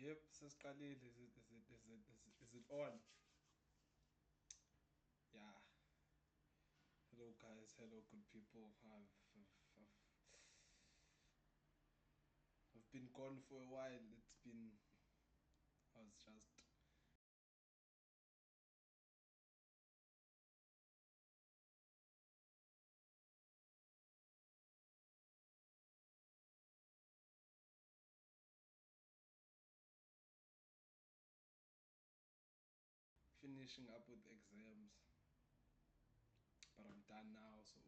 Yep, sesiqalile. Is it on? Yeah. Hello guys, hello good people. I've been gone for a while. I was just finishing up with exams, but I'm done now, so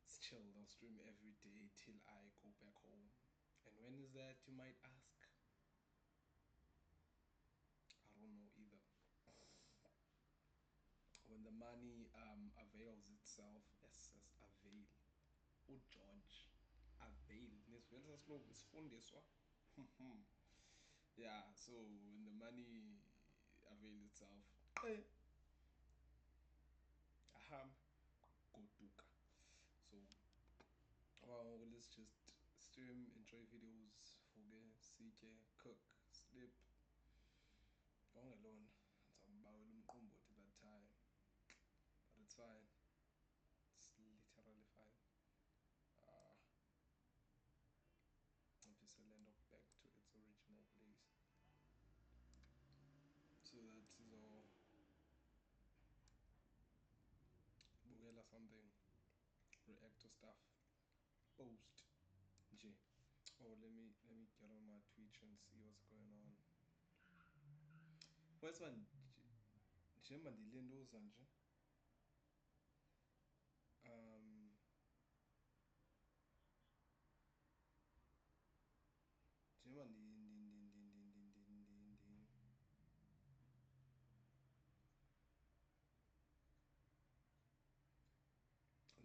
it's chill. I'll stream every day till I go back home. And when is that, you might ask? I don't know either. When the money avails itself, yes, avail. Oh George, avail. Nesivele sasilungu isifundiswa. Yeah, so when the money avails itself, aham, goduka. So, well, let's just stream, enjoy videos, forget, sitye, cook, sleep. Going alone. Ngizambawela umqombothi that time, but it's fine. It's literally fine. Uh, obviously, I'll end up back to its original place. So that is all. Bugela something, react to stuff, post. Nje. Oh, let me get on my Twitch and see what's going on. First one, njengoba ndilentoza nje. Um, njengoba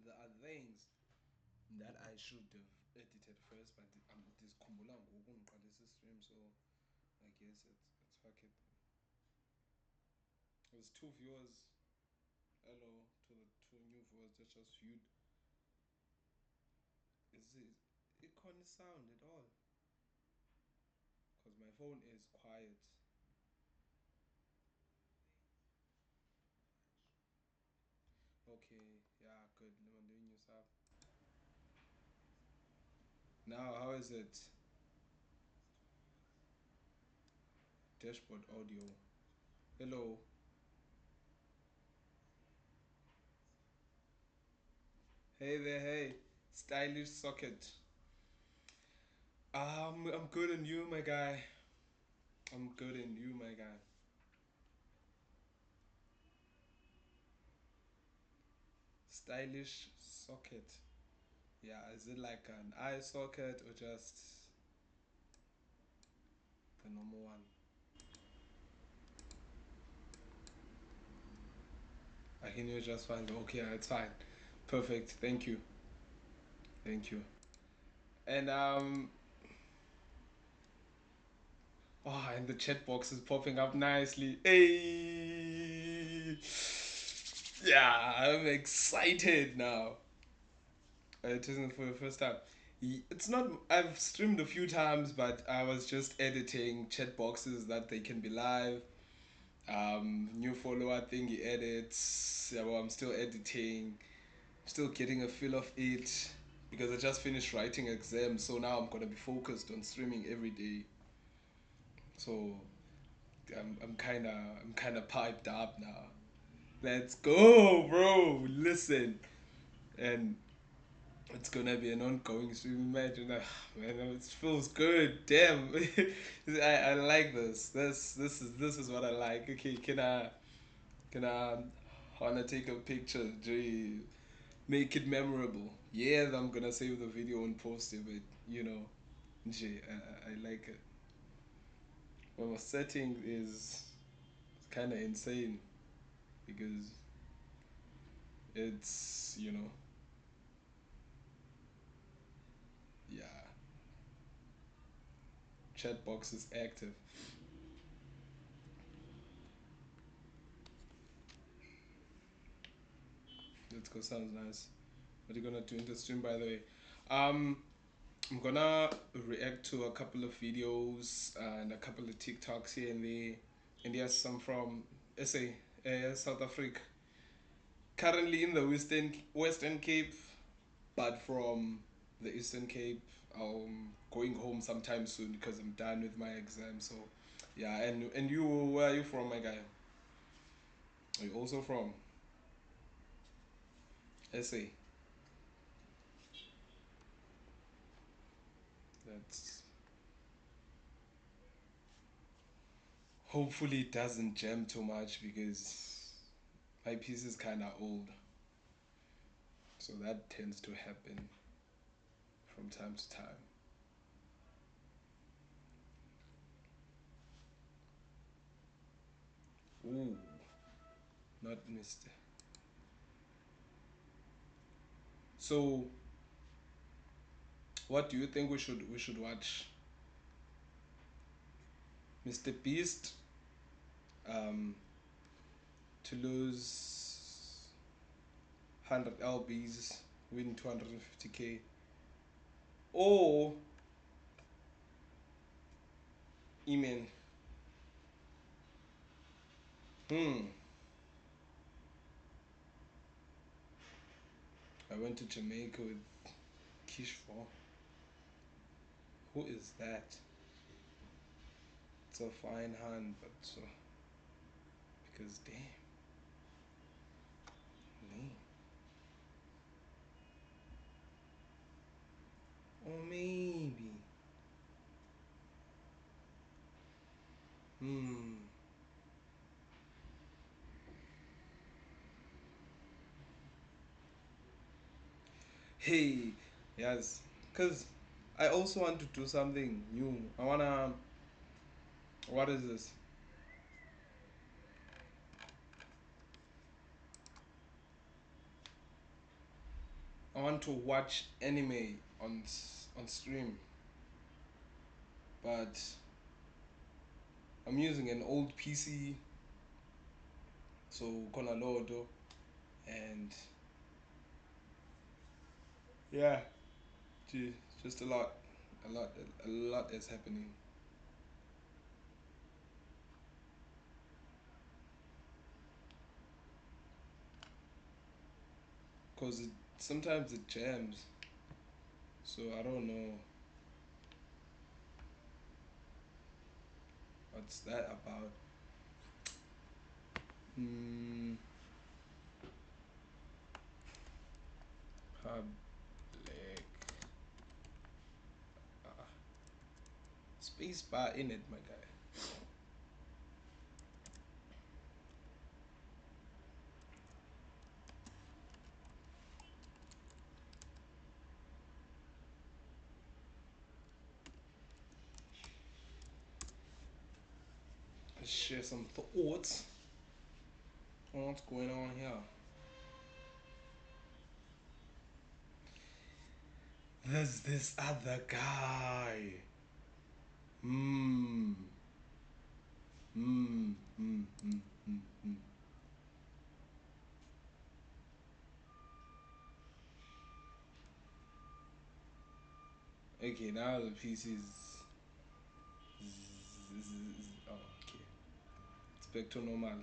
there are things that I should have edited first, but I'm ndizikhumbula ngoku ndiqalisa stream, so I guess it's fuck it. There's two viewers. Hello to the two new viewers that just viewed. Is it can't sound at all? Because my phone is quiet. Okay, yeah, good. Let me doing yourself. Now, how is it? Dashboard audio. Hello. Hey there, hey. Stylish socket. I'm good and you, my guy. I'm good and you, my guy. Stylish socket. Yeah, is it like an eye socket or just the normal one? I can hear just fine. Okay, it's fine. Perfect. Thank you. Thank you. And and the chat box is popping up nicely. Hey, yeah, I'm excited now. It isn't for the first time. It's not. I've streamed a few times, but I was just editing chat boxes that they can be live. New follower thing he edits. Yeah, well, I'm still editing. Still getting a feel of it because I just finished writing exams. So now I'm gonna be focused on streaming every day. So I'm kinda piped up now. Let's go, bro. Listen, and it's gonna be an ongoing stream. Imagine, man, it feels good. Damn, I like this. This is what I like. Okay, can I wanna take a picture? Gee, make it memorable. Yeah, I'm gonna save the video and post it, but gee, I like it. Well, my setting is kind of insane because it's yeah, chat box is active. Let's go. Sounds nice. What are you gonna do in the stream, by the way? Um, I'm gonna react to a couple of videos and a couple of TikToks here and there, and yes, some from SA, South Africa. Currently in the Western Cape, but from the Eastern Cape. I'm going home sometime soon because I'm done with my exam. So, yeah. And you, where are you from, my guy? Are you also from SA? That's hopefully it doesn't jam too much because my piece is kind of old, so that tends to happen from time to time. Ooh, not Mr. So, what do you think we should watch? Mr. Beast, um, to lose 100 lbs, win 250k, or Eman. Hmm. I went to Jamaica with Kishfor. Who is that? It's a fine hand, but so because damn, name. Or maybe. Hmm. Hey, yes, cause I also want to do something new. I wanna. What is this? I want to watch anime on stream, but I'm using an old PC, so kona lodo, and yeah, just a lot is happening. Cause sometimes it jams, so I don't know what's that about. Hmm, public uh, space bar in it, my guy. Let's share some thoughts on what's going on here. There's this other guy. Hmm. Hmm. Hmm. Hmm. Hmm. Hmm. Okay, now the piece is. Oh, okay. It's back to normal.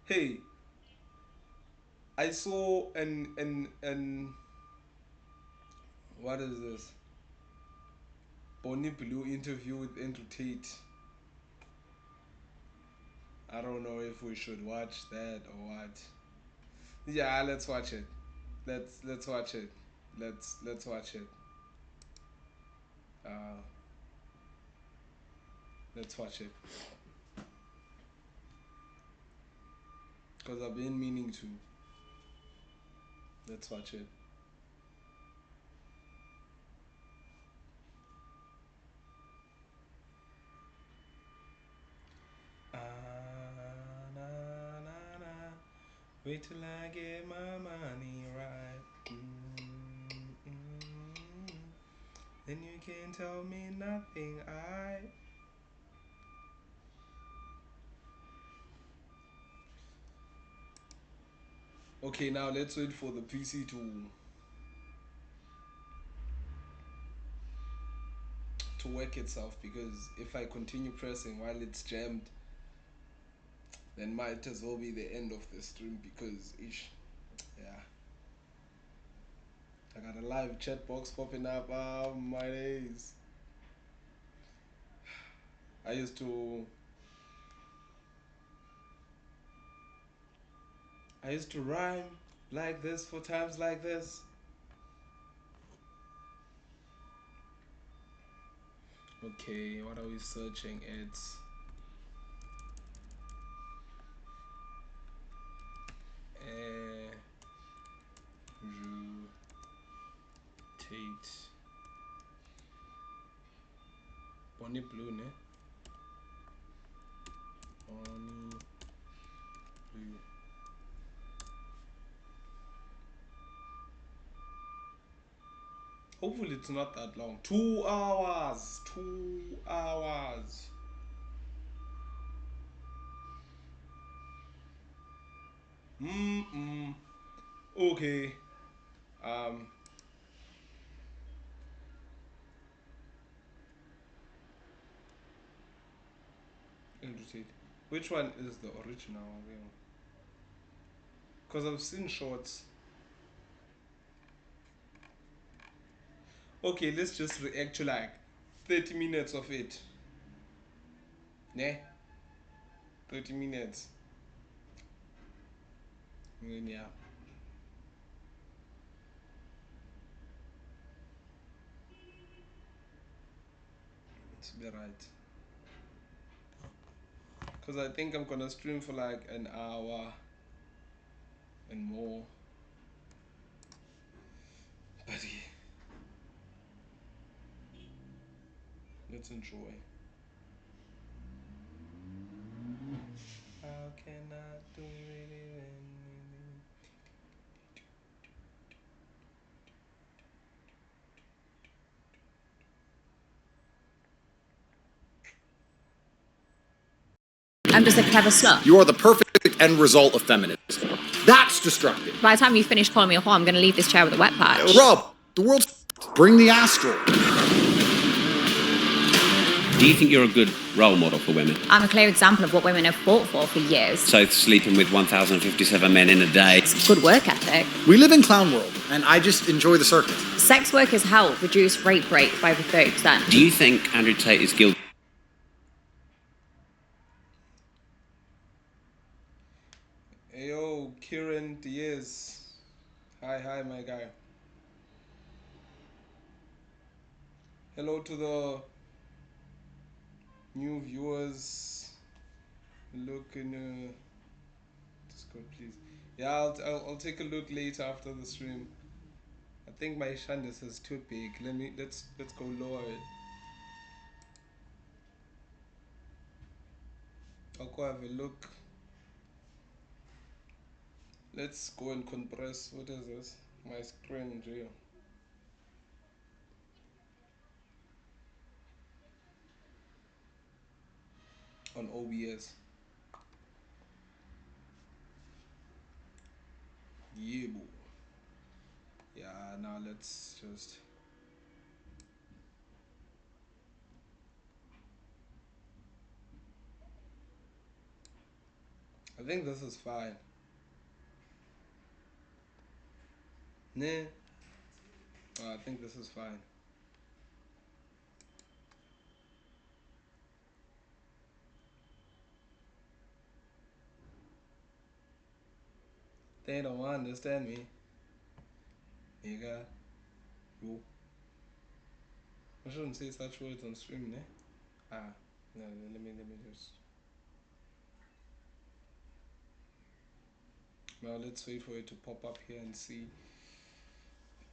Hey, I saw an what is this? Bonnie Blue interview with Andrew Tate. I don't know if we should watch that or what. Yeah, let's watch it. Let's watch it. Let's watch it. Uh, let's watch it. Cause I've been meaning to. Let's watch it. Na, na, na. Wait till I get my money right. Then you can tell me nothing. I. Okay, now let's wait for the PC to to work itself, because if I continue pressing while it's jammed, then might as well be the end of the stream, because ish, yeah. I got a live chat box popping up. My days. I used to I used to rhyme like this for times like this. Okay, what are we searching? It's Andrew Tate. Bonnie Blue, ne? Bonnie Blue. Hopefully it's not that long. 2 hours. 2 hours. Mm-mm. Okay. Um Andrew Tate. Which one is the original one? Because I've seen shorts. Okay, let's just react to like 30 minutes of it. Ne? 30 minutes. And then, yeah, it's be right. Because I think I'm gonna stream for like an hour and more. But yeah, let's enjoy. How can I do it even? I'm just a clever slut. You are the perfect end result of feminism. That's destructive. By the time you finish calling me a whore, I'm going to leave this chair with a wet patch. Rob, the world's... Bring the astral. Do you think you're a good role model for women? I'm a clear example of what women have fought for years. So sleeping with 1,057 men in a day. It's good work ethic. We live in clown world, and I just enjoy the circus. Sex workers help reduce rape rates by over 30%. Do you think Andrew Tate is guilty? Yo, Kieran Diaz. Hi, my guy. Hello to the new viewers. Look in Discord, please. Yeah, I'll take a look later after the stream. I think my Shandis is too big. Let's go lower it. I'll go have a look. Let's go and compress. What is this? My screen, Geo. On OBS. Yeah, boo. Yeah, now let's just. I think this is fine. Nah. I think this is fine. They don't understand me. Nigga. Yo. I shouldn't say such words on stream, ne? No, let me just. Now let's wait for it to pop up here and see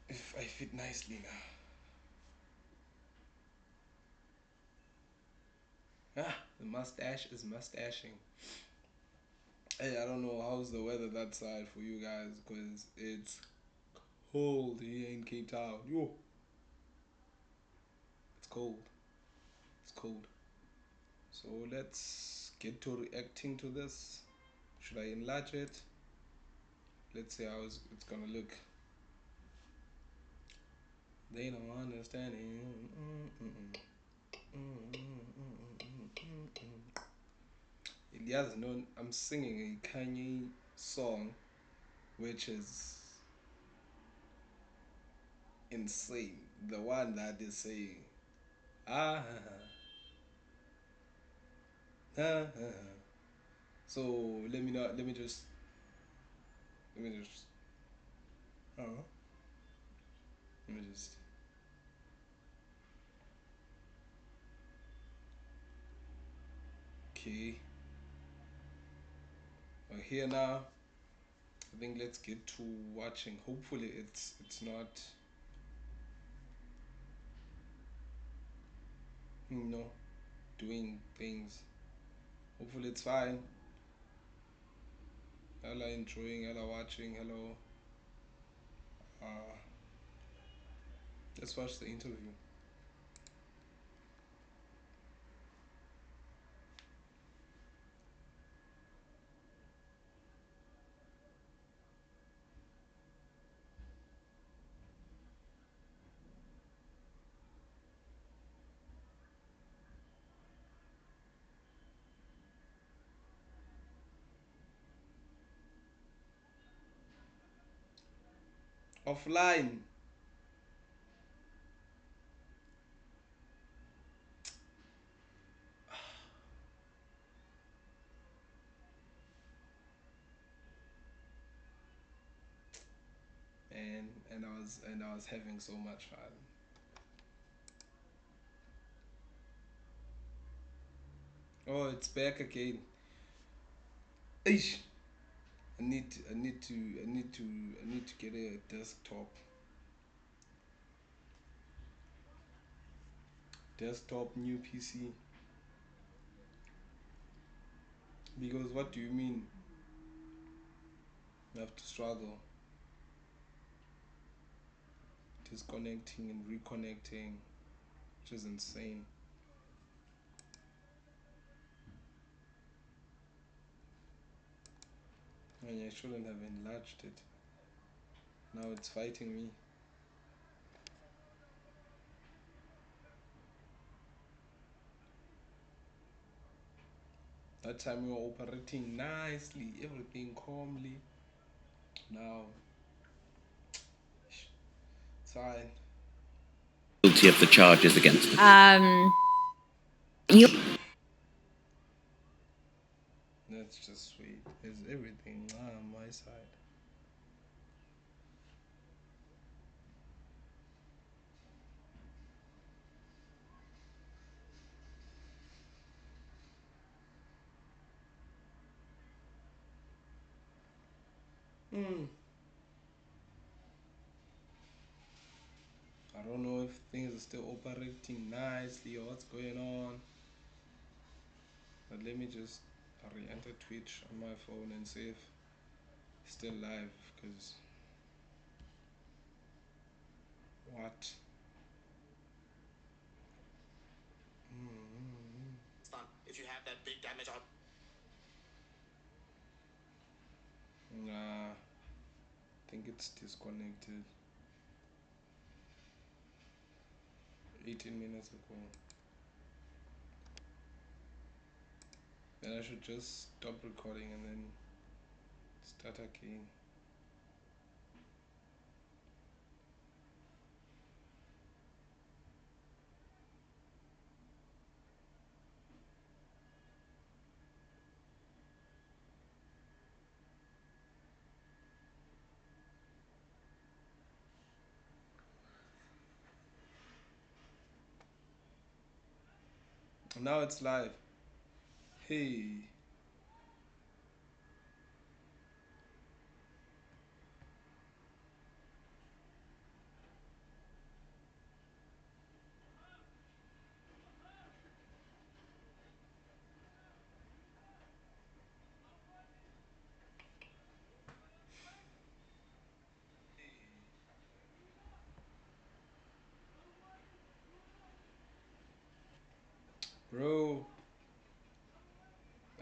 if I fit nicely now. The mustache is mustaching. Hey, I don't know how's the weather that side for you guys, because it's cold here in Cape Town. Yo, it's cold. It's cold. So let's get to reacting to this. Should I enlarge it? Let's see how it's gonna look. They don't understand it. Elias, no, I'm singing a Kanye song, which is insane. The one that is saying, ah, ah, ah, ah. So let me not. Let me just. Let me just. Let me just. Okay. We're here now. I think let's get to watching. Hopefully it's not you know doing things. Hopefully it's fine. Hello enjoying, hello watching, hello uh let's watch the interview. Offline. And I was having so much fun. Oh, it's back again. Eish. I need to get a desktop new PC. Because what do you mean? You have to struggle disconnecting and reconnecting, which is insane. And I shouldn't have enlarged it. Now it's fighting me. That time we were operating nicely, everything calmly. Now it's fine. Guilty of the charges against him. You That's just sweet. There's everything on my side. Hmm. I don't know if things are still operating nicely or what's going on. But let me just re-enter Twitch on my phone and see if it's still live. Because what? If you have that big damage on. Nah, I think it's disconnected. 18 minutes ago. Then I should just stop recording and then start again. Now it's live. Hey. Bro,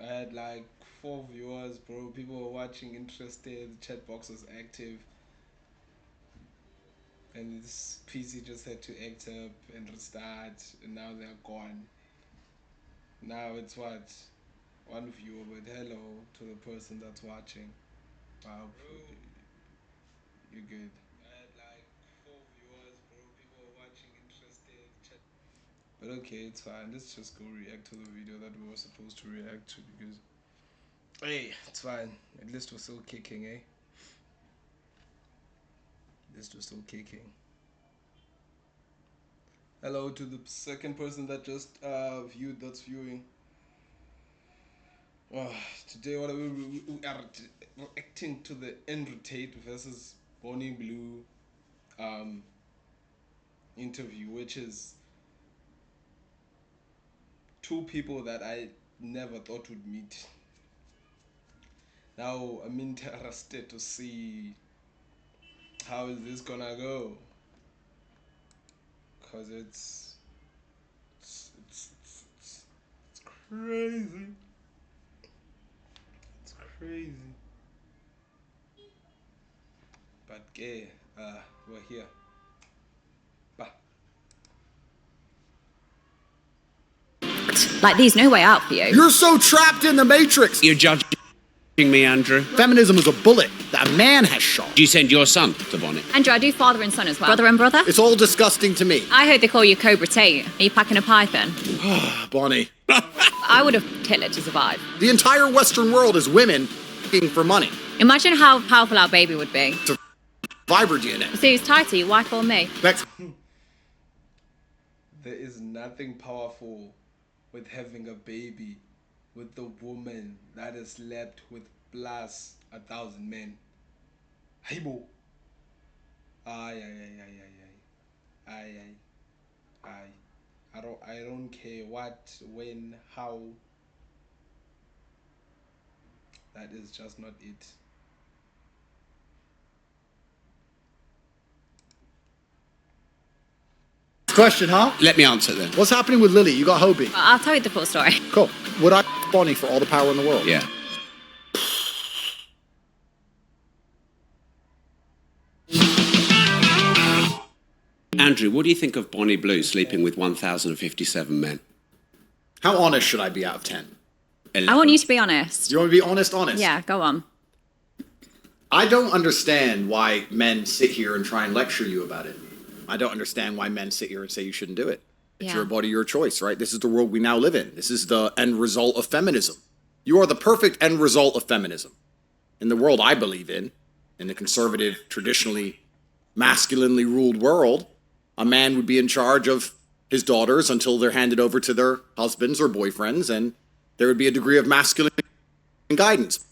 I had like 4 viewers, bro. People were watching, interested. The chat box was active. and this PC just had to act up and restart, and now they're gone. Now it's what? One viewer, but hello to the person that's watching. Wow, you're good. I had like 4 viewers, bro. People were watching, interested. But okay, it's fine. Let's just go react to the video that we were supposed to react to because, hey, it's fine. At least we're still kicking, eh? At least we're still kicking. Hello to the second person that just that's viewing. Today, what are we are reacting to the Andrew Tate versus Bonnie Blue interview, which is two people that I never thought would meet. Now I'm interested to see how is this gonna go, cause it's crazy. It's crazy. But gay, we're here. Bah. Like, there's no way out for you. You're so trapped in the matrix. You're judging me, Andrew. Feminism is a bullet that a man has shot. Do you send your son to Bonnie? Andrew, I do father and son as well. Brother and brother? It's all disgusting to me. I heard they call you Cobra Tate. Are you packing a python? Bonnie. I would have killed it to survive. The entire Western world is women looking for money. Imagine how powerful our baby would be. Fiber DNA. So who's tighter, your wife or me? Next. There is nothing powerful with having a baby with the woman that has slept with plus 1,000 men. Haibo. Ay. I don't care what, when, how. That is just not it. Question, huh? Let me answer then. What's happening with Lily? You got Hobie. I'll tell you the full story. Cool. Would I Bonnie for all the power in the world? Yeah. Andrew, what do you think of Bonnie Blue sleeping with 1,057 men? How honest should I be out of 10? I want you to be honest. You want me to be honest? Yeah, go on. I don't understand why men sit here and try and lecture you about it. I don't understand why men sit here and say you shouldn't do it. It's Yeah. your body, your choice, right? This is the world we now live in. This is the end result of feminism. You are the perfect end result of feminism. In the world I believe in the conservative, traditionally masculinely ruled world, a man would be in charge of his daughters until they're handed over to their husbands or boyfriends, and there would be a degree of masculine guidance.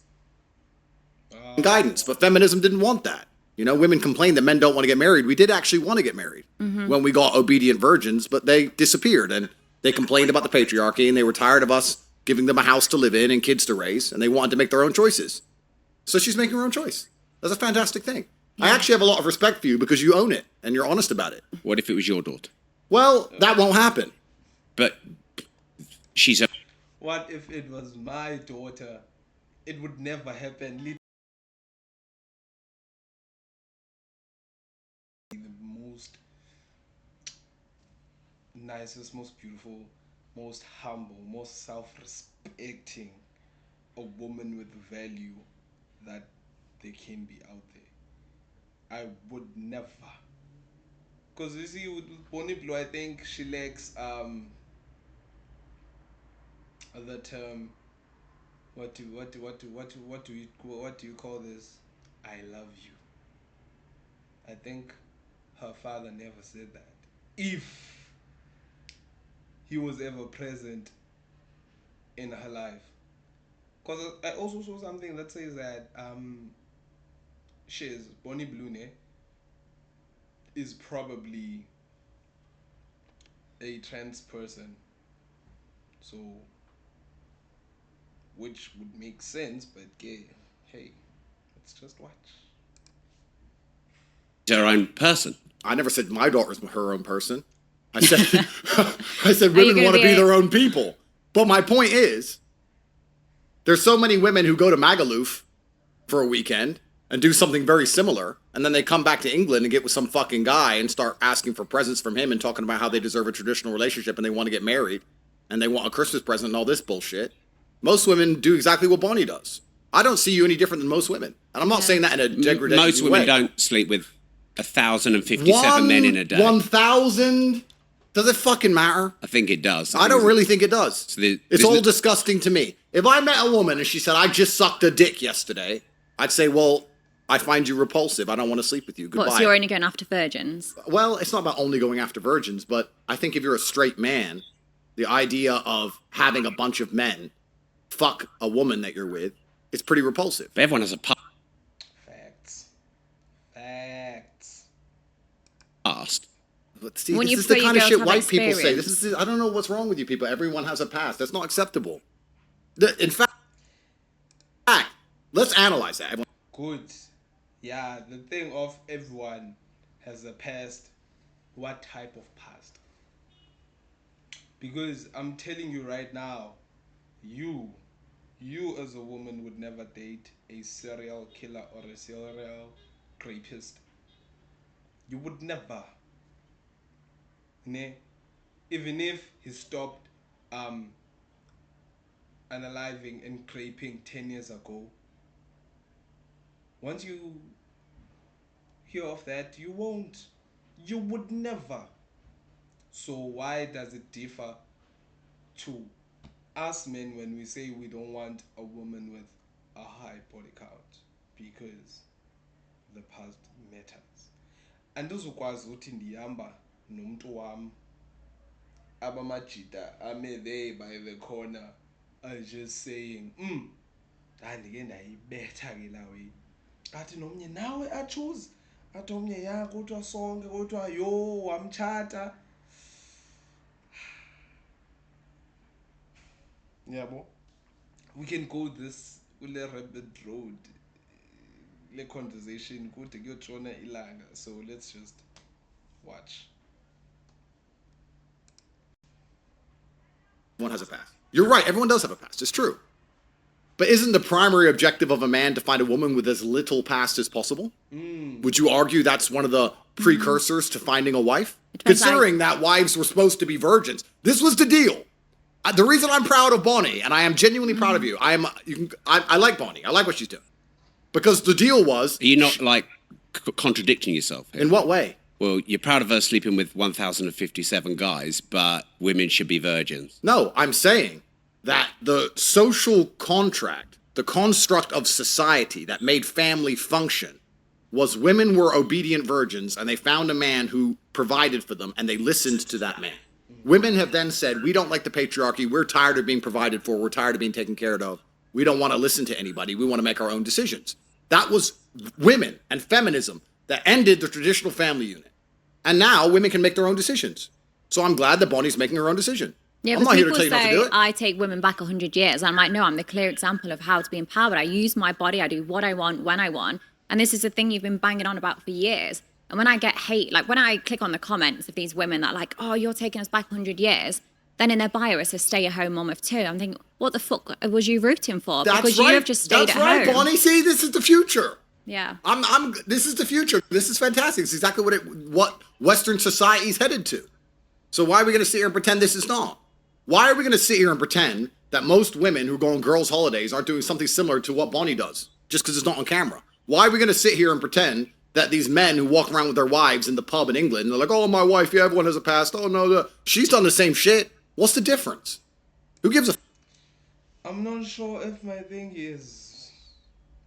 But feminism didn't want that. You know, women complain that men don't want to get married. We did actually want to get married when we got obedient virgins, but they disappeared, and they complained about the patriarchy, and they were tired of us giving them a house to live in and kids to raise, and they wanted to make their own choices. So she's making her own choice. That's a fantastic thing. I actually have a lot of respect for you because you own it and you're honest about it. What if it was your daughter? Well, that won't happen. But she's a... What if it was my daughter? It would never happen. The most nicest, most beautiful, most humble, most self-respecting a woman with value that there can be out there. I would never. Because you see, with Bonnie Blue, I think she lacks the term. What do you call this? I love you. I think her father never said that. If he was ever present in her life. Because I also saw something that says that she's Bonnie Blue is probably a trans person. So, which would make sense, but hey, let's just watch. her own person. I never said my daughter's her own person. I said I said women want to be their own people. But my point is, there's so many women who go to Magaluf for a weekend and do something very similar, and then they come back to England and get with some fucking guy and start asking for presents from him and talking about how they deserve a traditional relationship and they want to get married and they want a Christmas present and all this bullshit. Most women do exactly what Bonnie does. I don't see you any different than most women. And I'm not saying that in a degrading way. Most women don't sleep with 1,057 men in a day. 1,000? Does it fucking matter? I think it does. I don't really think it does. So it's all disgusting to me. If I met a woman and she said, I just sucked a dick yesterday, I'd say, well, I find you repulsive. I don't want to sleep with you. Goodbye. What, so you're only going after virgins? Well, it's not about only going after virgins, but I think if you're a straight man, the idea of having a bunch of men fuck a woman that you're with is pretty repulsive. But everyone has a past. But see, this is the kind of shit white people say. I don't know what's wrong with you people. Everyone has a past. That's not acceptable. In fact, let's analyze that. Good. Yeah, the thing of everyone has a past. What type of past? Because I'm telling you right now, you as a woman would never date a serial killer or a serial rapist. You would never. Ne? Even if he stopped unaliving and raping 10 years ago. Once you hear of that, you won't. You would never. So why does it differ to us men when we say we don't want a woman with a high body count? Because the past matters. Andizokwazi ukuthi ndihamba nomuntu wami abamajita ame there by the corner are just saying ndike ndayibetha ke lawe athi nomnye nawe achoose athi omnye ya kodwa sonke kodwa yo wamchata yabo. We can go this ule rapid road le conversation kude kuyotshona ilanga, so let's just watch. Everyone has a past. You're right, everyone does have a past, it's true. But isn't the primary objective of a man to find a woman with as little past as possible? Would you argue that's one of the precursors to finding a wife? Considering that wives were supposed to be virgins. This was the deal. The reason I'm proud of Bonnie, and I am genuinely proud of you, I like Bonnie. I like what she's doing. Because the deal was... Are you not, contradicting yourself here? In what way? Well, you're proud of her sleeping with 1,057 guys, but women should be virgins. No, I'm saying that the social contract, the construct of society that made family function, was women were obedient virgins, and they found a man who provided for them, and they listened to that man. Women have then said, we don't like the patriarchy, we're tired of being provided for, we're tired of being taken care of, we don't want to listen to anybody, we want to make our own decisions. That was women and feminism that ended the traditional family unit. And now women can make their own decisions. So I'm glad that Bonnie's making her own decision. Yeah, I'm not here to tell you not to do it. I take women back 100 years. I'm like, no, I'm the clear example of how to be empowered. I use my body. I do what I want, when I want. And this is the thing you've been banging on about for years. And when I get hate, when I click on the comments of these women that are like, oh, you're taking us back 100 years. Then in their bio, it says stay-at-home mom of two. I'm thinking, what the fuck was you rooting for? Because you have just stayed at home. That's right, Bonnie. See, this is the future. Yeah. This is the future. This is fantastic. It's exactly what Western society's headed to. So why are we going to sit here and pretend this is not? Why are we going to sit here and pretend that most women who go on girls' holidays aren't doing something similar to what Bonnie does, just because it's not on camera? Why are we going to sit here and pretend that these men who walk around with their wives in the pub in England, and they're like, oh, my wife, yeah, everyone has a past. Oh, no, she's done the same shit. What's the difference? Who gives a... I'm not sure if my thing is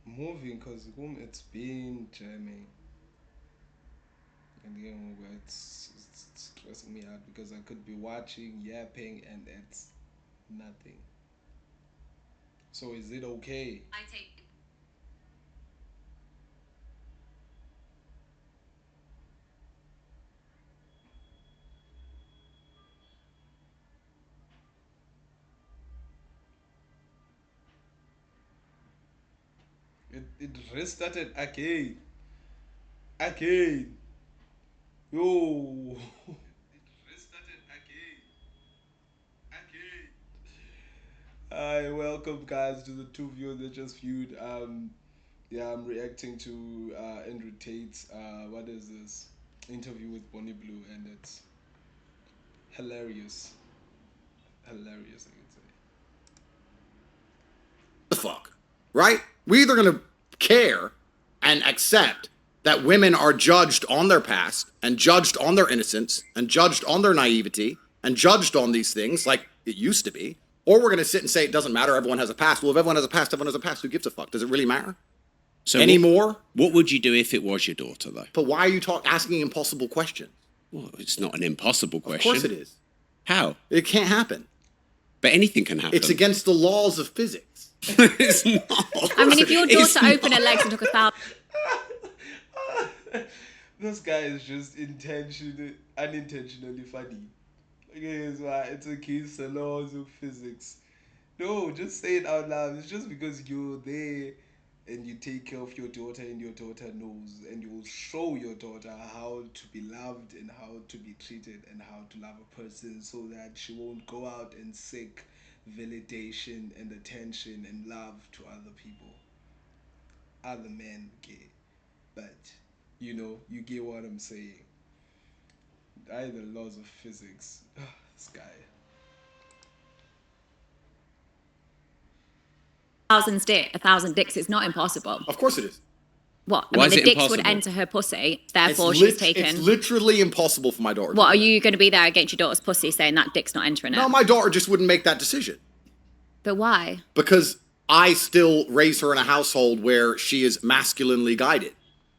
moving, because it's been jamming. And it's stressing me out because I could be watching, yapping, and it's nothing. So is it okay? I take... It restarted again. Yo. It restarted again. Hi, welcome guys to the two viewers that just viewed Yeah, I'm reacting to Andrew Tate's what is this interview with Bonnie Blue, and it's hilarious, hilarious. I could say. The fuck, right? We either gonna care and accept that women are judged on their past and judged on their innocence and judged on their naivety and judged on these things like it used to be, or we're gonna sit and say it doesn't matter. Everyone has a past. Well, if everyone has a past, everyone has a past. Who gives a fuck? Does it really matter? So anymore? What would you do if it was your daughter, though? But why are you asking impossible questions? Well, it's not an impossible question. Of course it is. How? It can't happen. But anything can happen. It's against the laws of physics. It's not. I mean, if your daughter opened her legs and took 1,000 This guy is just unintentionally funny. Okay, it's against the laws of physics. No, just say it out loud. It's just because you're there and you take care of your daughter and your daughter knows, and you will show your daughter how to be loved and how to be treated and how to love a person, so that she won't go out and seek validation and attention and love to other people, other men. Okay, but you get what I'm saying. The laws of physics. This guy. stick, 1,000 dicks, it's not impossible. Of course it is. What? Why I is mean, it the dicks would impossible? enter her pussy, therefore she's taken. It's literally impossible for my daughter. What, are you going to be there against your daughter's pussy saying that dick's not entering it? No, my daughter just wouldn't make that decision. But why? Because I still raise her in a household where she is masculinely guided,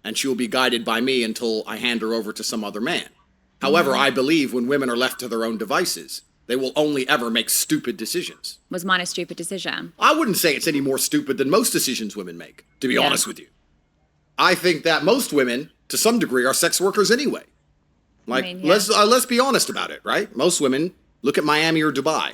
and she will be guided by me until I hand her over to some other man. However, I believe when women are left to their own devices, they will only ever make stupid decisions. Was mine a stupid decision? I wouldn't say it's any more stupid than most decisions women make, to be honest with you. I think that most women, to some degree, are sex workers anyway. Like, let's be honest about it, right? Most women look at Miami or Dubai.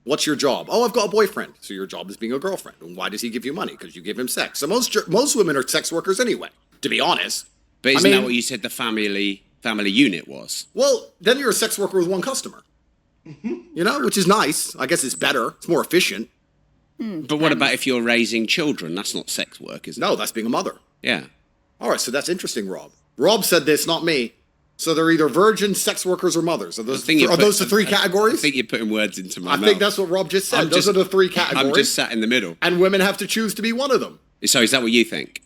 What's your job? Oh, I've got a boyfriend. So your job is being a girlfriend. And why does he give you money? Because you give him sex. So most women are sex workers anyway, to be honest. But isn't that what you said the family unit was? Well, then you're a sex worker with one customer. Which is nice. I guess it's better. It's more efficient. But what about if you're raising children? That's not sex work, is it? No, that's being a mother. Yeah. All right, so that's interesting, Rob. Rob said this, not me. So they're either virgins, sex workers, or mothers. Are those the three categories? I think you're putting words into my mouth. I think that's what Rob just said. Those are the three categories. I'm just sat in the middle. And women have to choose to be one of them. So is that what you think?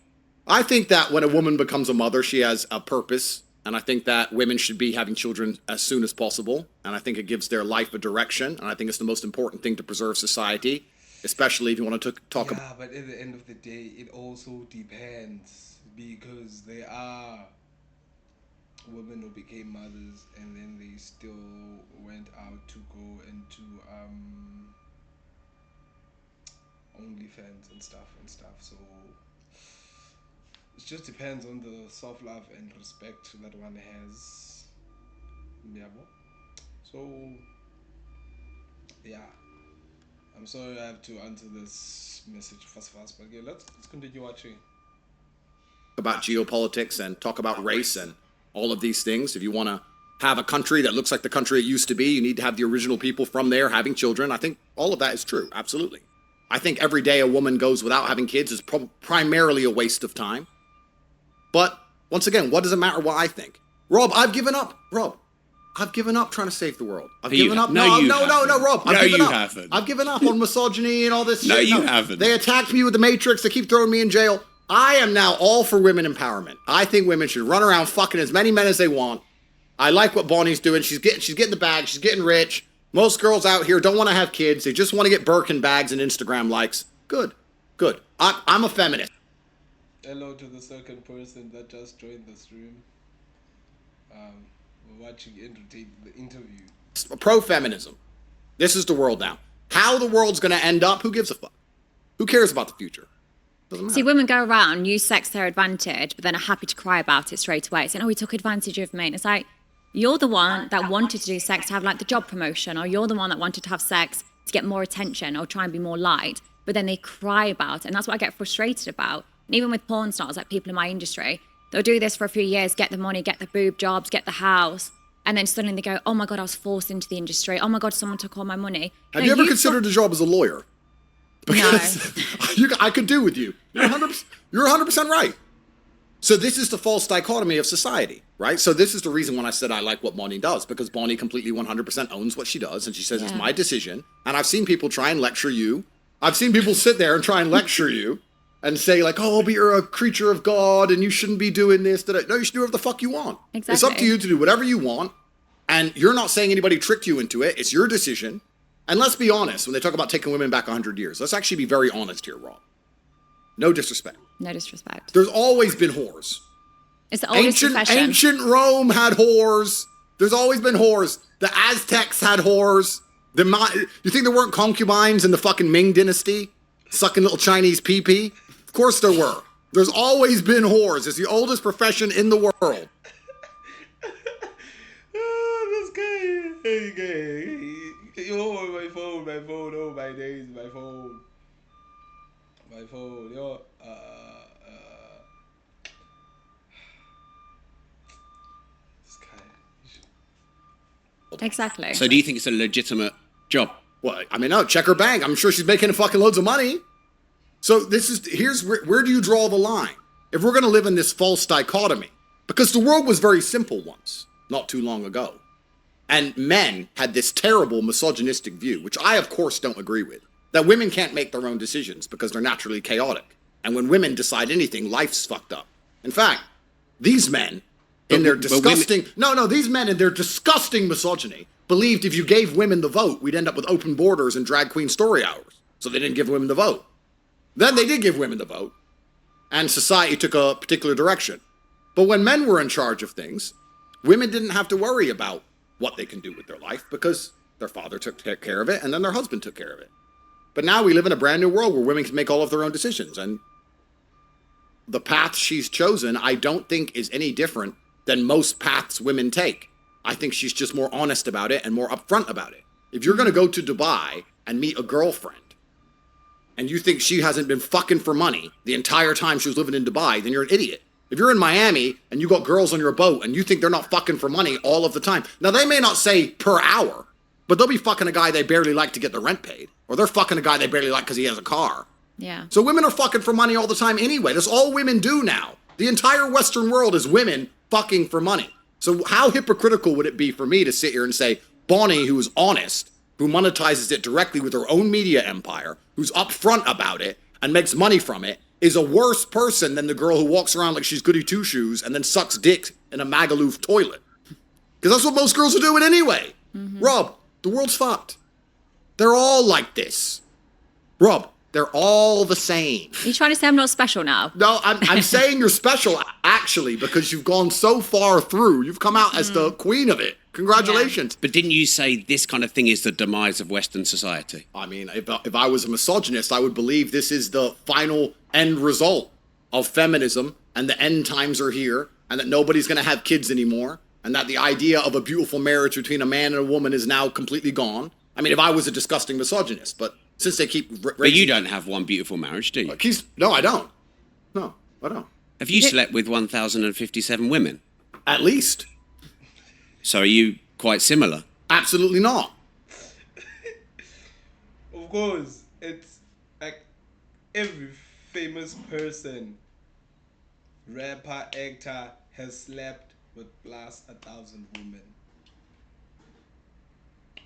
I think that when a woman becomes a mother, she has a purpose. And I think that women should be having children as soon as possible. And I think it gives their life a direction. And I think it's the most important thing to preserve society, especially if you want to talk about... Yeah, but at the end of the day, it also depends. Because there are women who became mothers and then they still went out to go into OnlyFans and stuff. So it just depends on the self-love and respect that one has. Yeah. So yeah, I'm sorry I have to answer this message fast, but yeah, let's continue watching. About geopolitics and talk about race and all of these things. If you want to have a country that looks like the country it used to be, you need to have the original people from there having children. I think all of that is true. Absolutely. I think every day a woman goes without having kids is primarily a waste of time. But once again, what does it matter what I think? Rob, I've given up. I've given up trying to save the world. I've given up. No, Rob. I've given up. Haven't. I've given up on misogyny and all this shit. No, you haven't. They attacked me with the Matrix. They keep throwing me in jail. I am now all for women empowerment. I think women should run around fucking as many men as they want. I like what Bonnie's doing. She's getting the bag. She's getting rich. Most girls out here don't want to have kids. They just want to get Birkin bags and Instagram likes. Good. I'm a feminist. Hello to the second person that just joined the stream. We're watching the interview. Pro-feminism. This is the world now. How the world's going to end up, who gives a fuck? Who cares about the future? See, women go around, use sex to their advantage, but then are happy to cry about it straight away. Saying, oh, he took advantage of me. And it's like, you're the one that wanted to do sex to have like the job promotion, or you're the one that wanted to have sex to get more attention or try and be more liked. But then they cry about it. And that's what I get frustrated about. And even with porn stars, like people in my industry, they'll do this for a few years, get the money, get the boob jobs, get the house. And then suddenly they go, oh my God, I was forced into the industry. Oh my God, someone took all my money. Have you ever considered a job as a lawyer? Because I could do with you. 100%. You're 100% right. So this is the false dichotomy of society, right? So this is the reason when I said I like what Bonnie does, because Bonnie completely 100% owns what she does, and she says it's my decision. And I've seen people try and lecture you. I've seen people sit there and try and lecture you and say like, oh, but you're a creature of God and you shouldn't be doing this. No, you should do whatever the fuck you want. Exactly. It's up to you to do whatever you want. And you're not saying anybody tricked you into it. It's your decision. And let's be honest, when they talk about taking women back 100 years, let's actually be very honest here, Rob. No disrespect. No disrespect. There's always been whores. It's the oldest profession. Ancient Rome had whores. There's always been whores. The Aztecs had whores. You think there weren't concubines in the fucking Ming dynasty? Sucking little Chinese pee-pee? Of course there were. There's always been whores. It's the oldest profession in the world. Oh, that's good. Oh, my phone. Oh, my days, my phone. Yo, this guy. Exactly. So do you think it's a legitimate job? Well, I mean, no, check her bank. I'm sure she's making fucking loads of money. So here's where do you draw the line? If we're going to live in this false dichotomy, because the world was very simple once, not too long ago. And men had this terrible misogynistic view, which I, of course, don't agree with, that women can't make their own decisions because they're naturally chaotic. And when women decide anything, life's fucked up. In fact, these men, these men in their disgusting misogyny, believed if you gave women the vote, we'd end up with open borders and drag queen story hours. So they didn't give women the vote. Then they did give women the vote, and society took a particular direction. But when men were in charge of things, women didn't have to worry about what they can do with their life because their father took care of it and then their husband took care of it. But now we live in a brand new world where women can make all of their own decisions. And the path she's chosen, I don't think is any different than most paths women take. I think she's just more honest about it and more upfront about it. If you're going to go to Dubai and meet a girlfriend and you think she hasn't been fucking for money the entire time she was living in Dubai, then you're an idiot. If you're in Miami and you got girls on your boat and you think they're not fucking for money all of the time, now they may not say per hour, but they'll be fucking a guy they barely like to get the rent paid. Or they're fucking a guy they barely like because he has a car. Yeah. So women are fucking for money all the time anyway. That's all women do now. The entire Western world is women fucking for money. So how hypocritical would it be for me to sit here and say, Bonnie, who is honest, who monetizes it directly with her own media empire, who's upfront about it and makes money from it, is a worse person than the girl who walks around like she's goody two-shoes and then sucks dick in a Magaluf toilet. Because that's what most girls are doing anyway. Mm-hmm. Rob, the world's fucked. They're all like this. Rob, they're all the same. Are you trying to say I'm not special now? No, I'm saying you're special, actually, because you've gone so far through. You've come out as the queen of it. Congratulations. Yeah. But didn't you say this kind of thing is the demise of Western society? I mean, if I was a misogynist, I would believe this is the final end result of feminism, and the end times are here, and that nobody's going to have kids anymore, and that the idea of a beautiful marriage between a man and a woman is now completely gone. I mean, if I was a disgusting misogynist, but since they keep... But you don't have one beautiful marriage, do you? No, I don't. No, I don't. Have you slept with 1,057 women? At least. So are you quite similar? Absolutely not. Of course, it's like every famous person, rapper, actor, has slept with plus 1,000 women.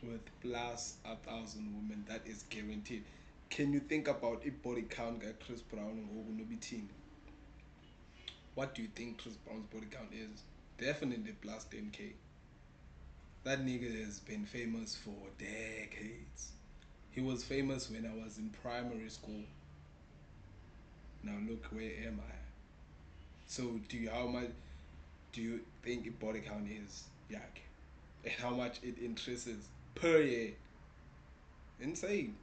With plus 1,000 women, that is guaranteed. Can you think about a body count guy Chris Brown and Ogunobitini? What do you think Chris Brown's body count is? Definitely plus 10K. That nigga has been famous for decades. He was famous when I was in primary school. Now look, where am I? So how much do you think a body count is? Yak? And how much it increases per year? Insane.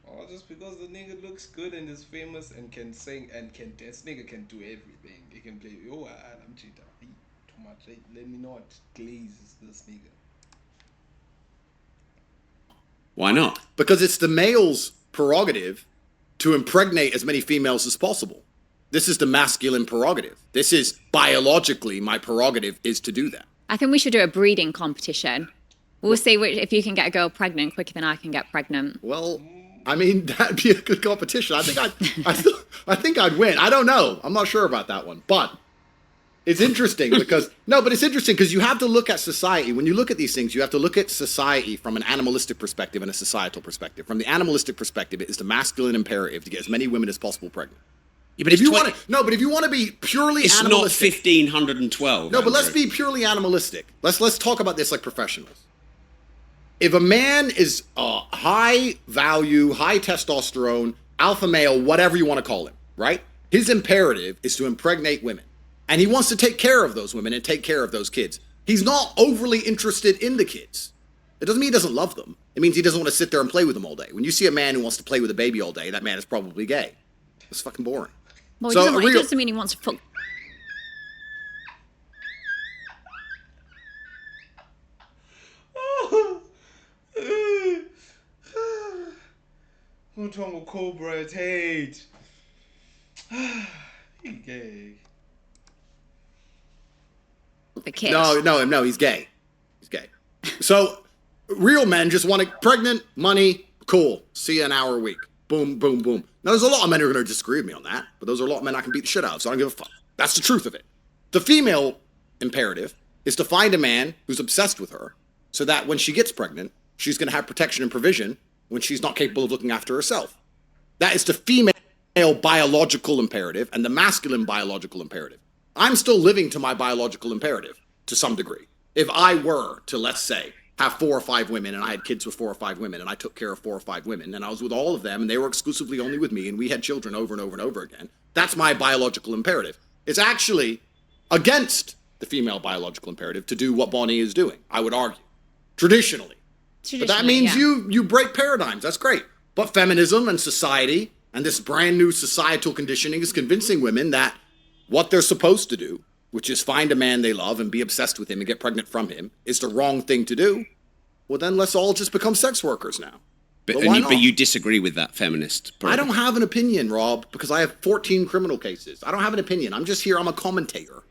Or just because the nigga looks good and is famous and can sing and can dance. Nigga can do everything. He can play. Oh, I'm cheater. Too much. Let me not glaze this nigga. Why not? Because it's the male's prerogative to impregnate as many females as possible. This is the masculine prerogative. This is biologically my prerogative is to do that. I think we should do a breeding competition. We'll see if you can get a girl pregnant quicker than I can get pregnant. Well, I mean, that'd be a good competition. I think I'd win. I don't know. I'm not sure about that one, but it's interesting because you have to look at society. When you look at these things, you have to look at society from an animalistic perspective and a societal perspective. From the animalistic perspective, it is the masculine imperative to get as many women as possible pregnant. Yeah, but if you want to be purely it's animalistic, not 1,512. no, but let's be purely animalistic. Let's talk about this like professionals. If a man is high value, high testosterone, alpha male, whatever you want to call him, right? His imperative is to impregnate women. And he wants to take care of those women and take care of those kids. He's not overly interested in the kids. It doesn't mean he doesn't love them. It means he doesn't want to sit there and play with them all day. When you see a man who wants to play with a baby all day, that man is probably gay. It's fucking boring. Well, So it doesn't mean he wants to fuck. What's wrong with Cobra Tate? He gay. The kid. No, he's gay. He's gay. So real men just want to pregnant, money, cool. See you an hour a week. Boom, boom, boom. Now there's a lot of men who are going to disagree with me on that, but those are a lot of men I can beat the shit out of, so I don't give a fuck. That's the truth of it. The female imperative is to find a man who's obsessed with her so that when she gets pregnant, she's going to have protection and provision when she's not capable of looking after herself. That is the female biological imperative and the masculine biological imperative. I'm still living to my biological imperative to some degree. If I were to, let's say, have 4 or 5 women and I had kids with 4 or 5 women and I took care of 4 or 5 women and I was with all of them and they were exclusively only with me and we had children over and over and over again, that's my biological imperative. It's actually against the female biological imperative to do what Bonnie is doing, I would argue, traditionally. But that means you break paradigms. That's great. But feminism and society and this brand new societal conditioning is convincing women that what they're supposed to do, which is find a man they love and be obsessed with him and get pregnant from him, is the wrong thing to do. Well, then let's all just become sex workers now. But you disagree with that feminist program. I don't have an opinion, Rob, because I have 14 criminal cases. I don't have an opinion. I'm just here. I'm a commentator.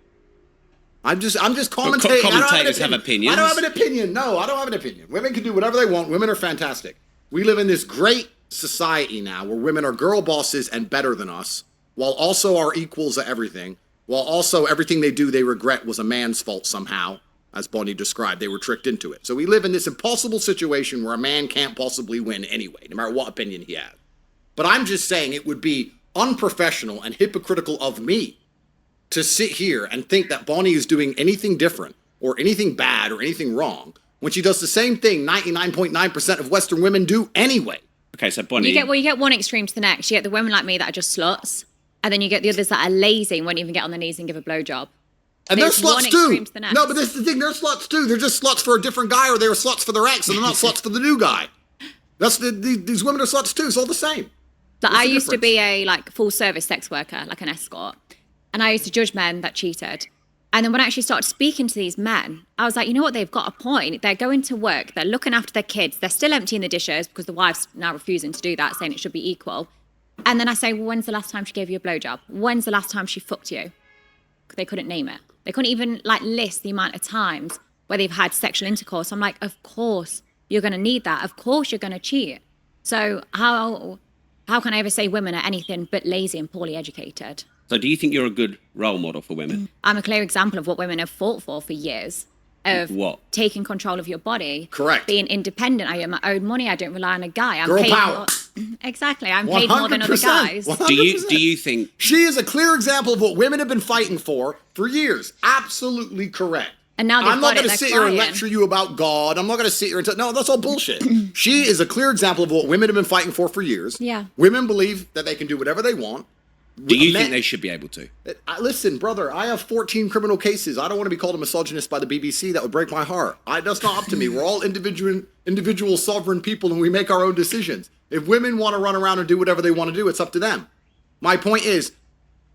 I'm just commentating. Commentators have opinions. I don't have an opinion. No, I don't have an opinion. Women can do whatever they want. Women are fantastic. We live in this great society now where women are girl bosses and better than us, while also are equals at everything, while also everything they do they regret was a man's fault somehow, as Bonnie described. They were tricked into it. So we live in this impossible situation where a man can't possibly win anyway, no matter what opinion he has. But I'm just saying it would be unprofessional and hypocritical of me to sit here and think that Bonnie is doing anything different or anything bad or anything wrong when she does the same thing 99.9% of Western women do anyway. Okay, so Bonnie... You get one extreme to the next. You get the women like me that are just sluts, and then you get the others that are lazy and won't even get on their knees and give a blowjob. And they're sluts too. No, but this is the thing. They're sluts too. They're just sluts for a different guy, or they were sluts for their ex, and they're not sluts for the new guy. These women are sluts too. It's all the same. So I used to be a full service sex worker, like an escort, and I used to judge men that cheated. And then when I actually started speaking to these men, I was like, you know what? They've got a point. They're going to work. They're looking after their kids. They're still emptying the dishes because the wife's now refusing to do that, saying it should be equal. And then I say, well, when's the last time she gave you a blowjob? When's the last time she fucked you? They couldn't name it. They couldn't even list the amount of times where they've had sexual intercourse. I'm like, of course you're going to need that. Of course you're going to cheat. So how can I ever say women are anything but lazy and poorly educated? So do you think you're a good role model for women? I'm a clear example of what women have fought for years. Of what? Taking control of your body. Correct. Being independent. I earn my own money. I don't rely on a guy. I'm Girl paid power. Exactly. I'm paid more than other guys. 100%. Do you think... She is a clear example of what women have been fighting for years. Absolutely correct. And now I'm not going to sit here and lecture you about God. I'm not going to sit here and no, that's all bullshit. She is a clear example of what women have been fighting for years. Yeah. Women believe that they can do whatever they want. Do you think they should be able to? Listen, brother, I have 14 criminal cases. I don't want to be called a misogynist by the BBC. That would break my heart. That's not up to me. We're all individual sovereign people, and we make our own decisions. If women want to run around and do whatever they want to do, it's up to them. My point is,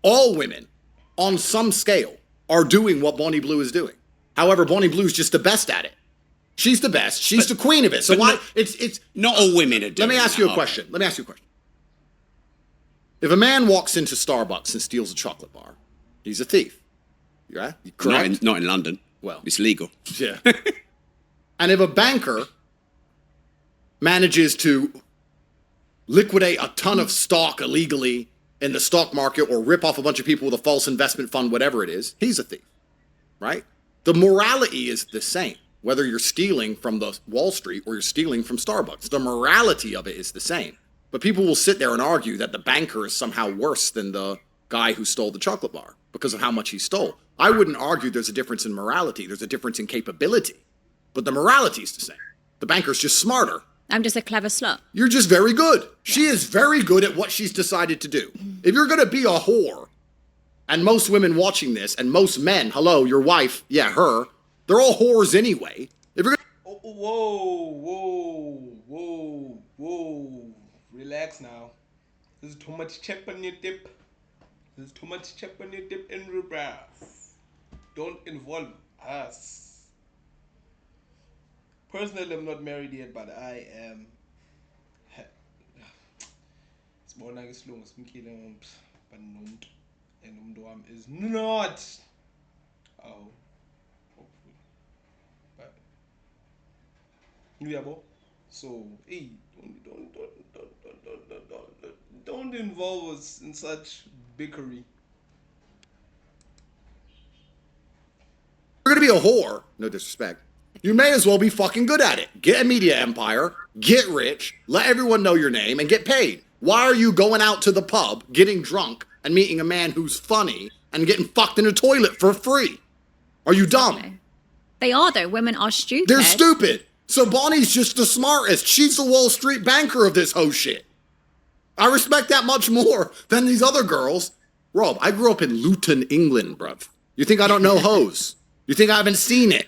all women, on some scale, are doing what Bonnie Blue is doing. However, Bonnie Blue's just the best at it. She's the best. She's the queen of it. So why? It's not all women are doing. Let me ask you a question. If a man walks into Starbucks and steals a chocolate bar, he's a thief. Yeah, correct? Not in London. Well, it's legal. Yeah. And if a banker manages to liquidate a ton of stock illegally in the stock market or rip off a bunch of people with a false investment fund, whatever it is, he's a thief, right? The morality is the same, whether you're stealing from the Wall Street or you're stealing from Starbucks. The morality of it is the same. But people will sit there and argue that the banker is somehow worse than the guy who stole the chocolate bar because of how much he stole. I wouldn't argue there's a difference in morality. There's a difference in capability. But the morality is the same. The banker's just smarter. I'm just a clever slut. You're just very good. She is very good at what she's decided to do. If you're going to be a whore, and most women watching this, and most men, hello, your wife, yeah, her, they're all whores anyway. If you're gonna... Whoa. Relax now. There's too much chip on your dip. There's too much chip on your dip in reverse. Don't involve us. Personally, I'm not married yet, but I am. Sibona isilungu simkhile nomuntu and umuntu wami is not. Oh, hopefully. But uyabo. So, hey, don't involve us in such bickery. You're going to be a whore, no disrespect, you may as well be fucking good at it. Get a media empire, get rich, let everyone know your name, and get paid. Why are you going out to the pub, getting drunk, and meeting a man who's funny, and getting fucked in a toilet for free? Are you dumb? They are, though. Women are stupid. They're stupid. So Bonnie's just the smartest. She's the Wall Street banker of this whole shit. I respect that much more than these other girls. Rob, I grew up in Luton, England, bruv. You think I don't know hoes? You think I haven't seen it?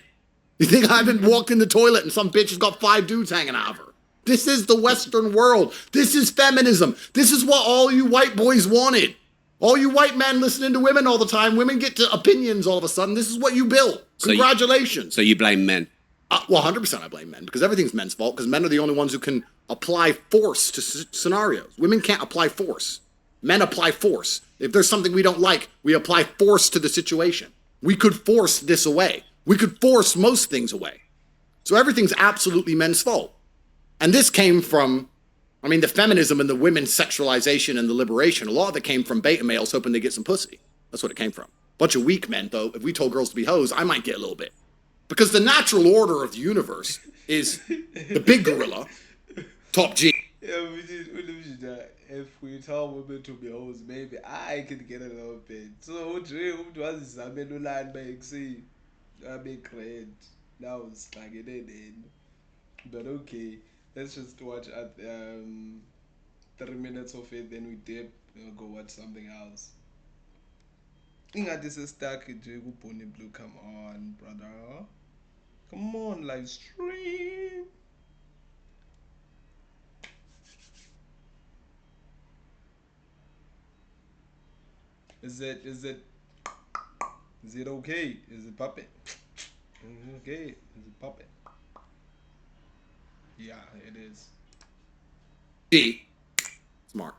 You think I haven't walked in the toilet and some bitch has got 5 dudes hanging out of her? This is the Western world. This is feminism. This is what all you white boys wanted. All you white men listening to women all the time, women get to opinions all of a sudden. This is what you built. Congratulations. So you blame men? Well, 100% I blame men, because everything's men's fault, because men are the only ones who can apply force to scenarios. Women can't apply force. Men apply force. If there's something we don't like, we apply force to the situation. We could force this away. We could force most things away. So everything's absolutely men's fault. And this came from, I mean, the feminism and the women's sexualization and the liberation, a lot of it came from beta males hoping to get some pussy. That's what it came from. Bunch of weak men, though. If we told girls to be hoes, I might get a little bit. Because the natural order of the universe is the big gorilla, top G. Yeah, if we tell women to be hoes, maybe I could get a little bit. So, I be great. Now it's like it in. But okay, let's just watch at 3 minutes of it, then we dip, we'll go watch something else. This is stuck in Bonnie Blue. Come on, brother. Come on, live stream. Is it okay? Is it popping? Okay, is it popping? Yeah, it is. G. Smart.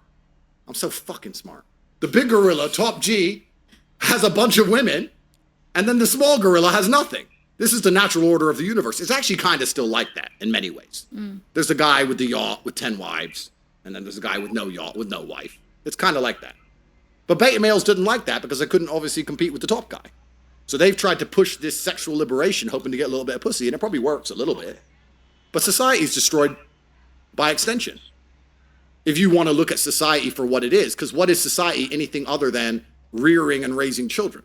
I'm so fucking smart. The big gorilla, top G, has a bunch of women, and then the small gorilla has nothing. This is the natural order of the universe. It's actually kind of still like that in many ways. There's a guy with the yacht with 10 wives, and then there's a guy with no yacht with no wife. It's kind of like that. But beta males didn't like that because they couldn't obviously compete with the top guy. So they've tried to push this sexual liberation, hoping to get a little bit of pussy, and it probably works a little bit. But society's destroyed by extension. If you want to look at society for what it is, because what is society anything other than rearing and raising children?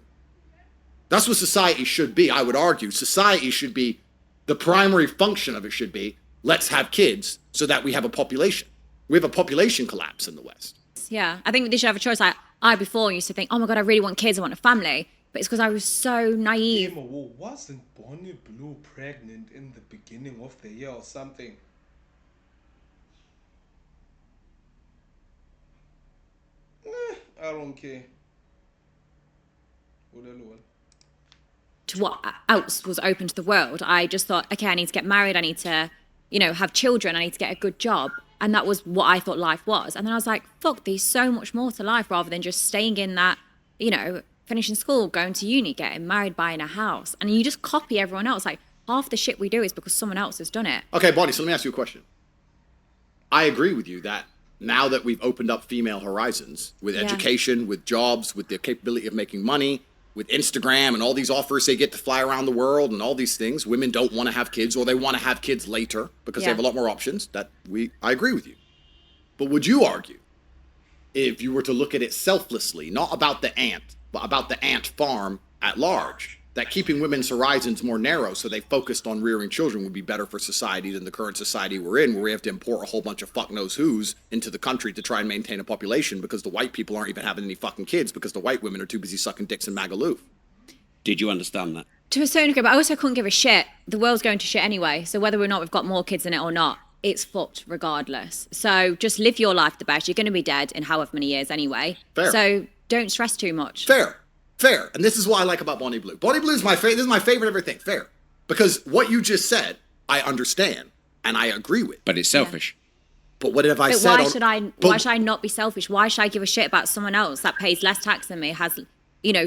That's what society should be, I would argue. Society should be, the primary function of it should be, let's have kids so that we have a population. We have a population collapse in the West. Yeah, I think they should have a choice. I before used to think, oh my God, I really want kids, I want a family. But it's because I was so naive. Wasn't Bonnie Blue pregnant in the beginning of the year or something? I don't care. To what else was open to the world, I just thought, okay, I need to get married, I need to, have children, I need to get a good job. And that was what I thought life was. And then I was like, fuck, there's so much more to life rather than just staying in that, finishing school, going to uni, getting married, buying a house. And you just copy everyone else. Like, half the shit we do is because someone else has done it. Okay, Bonnie, so let me ask you a question. I agree with you that now that we've opened up female horizons with Yeah. education, with jobs, with the capability of making money, with Instagram and all these offers they get to fly around the world and all these things, women don't want to have kids, or they want to have kids later because they Yeah. have a lot more options. I agree with you. But would you argue, if you were to look at it selflessly, not about the ant, but about the ant farm at large, that keeping women's horizons more narrow so they focused on rearing children would be better for society than the current society we're in, where we have to import a whole bunch of fuck knows who's into the country to try and maintain a population because the white people aren't even having any fucking kids because the white women are too busy sucking dicks in Magaluf? Did you understand that? To a certain degree, but I also couldn't give a shit. The world's going to shit anyway. So whether or not we've got more kids in it or not, it's fucked regardless. So just live your life the best. You're going to be dead in however many years anyway. Fair. So don't stress too much. Fair. And this is what I like about Bonnie Blue. Bonnie Blue is my favorite. This is my favorite everything. Fair. Because what you just said, I understand and I agree with. But it's selfish. But what have I But said? why should I not be selfish? Why should I give a shit about someone else that pays less tax than me, has,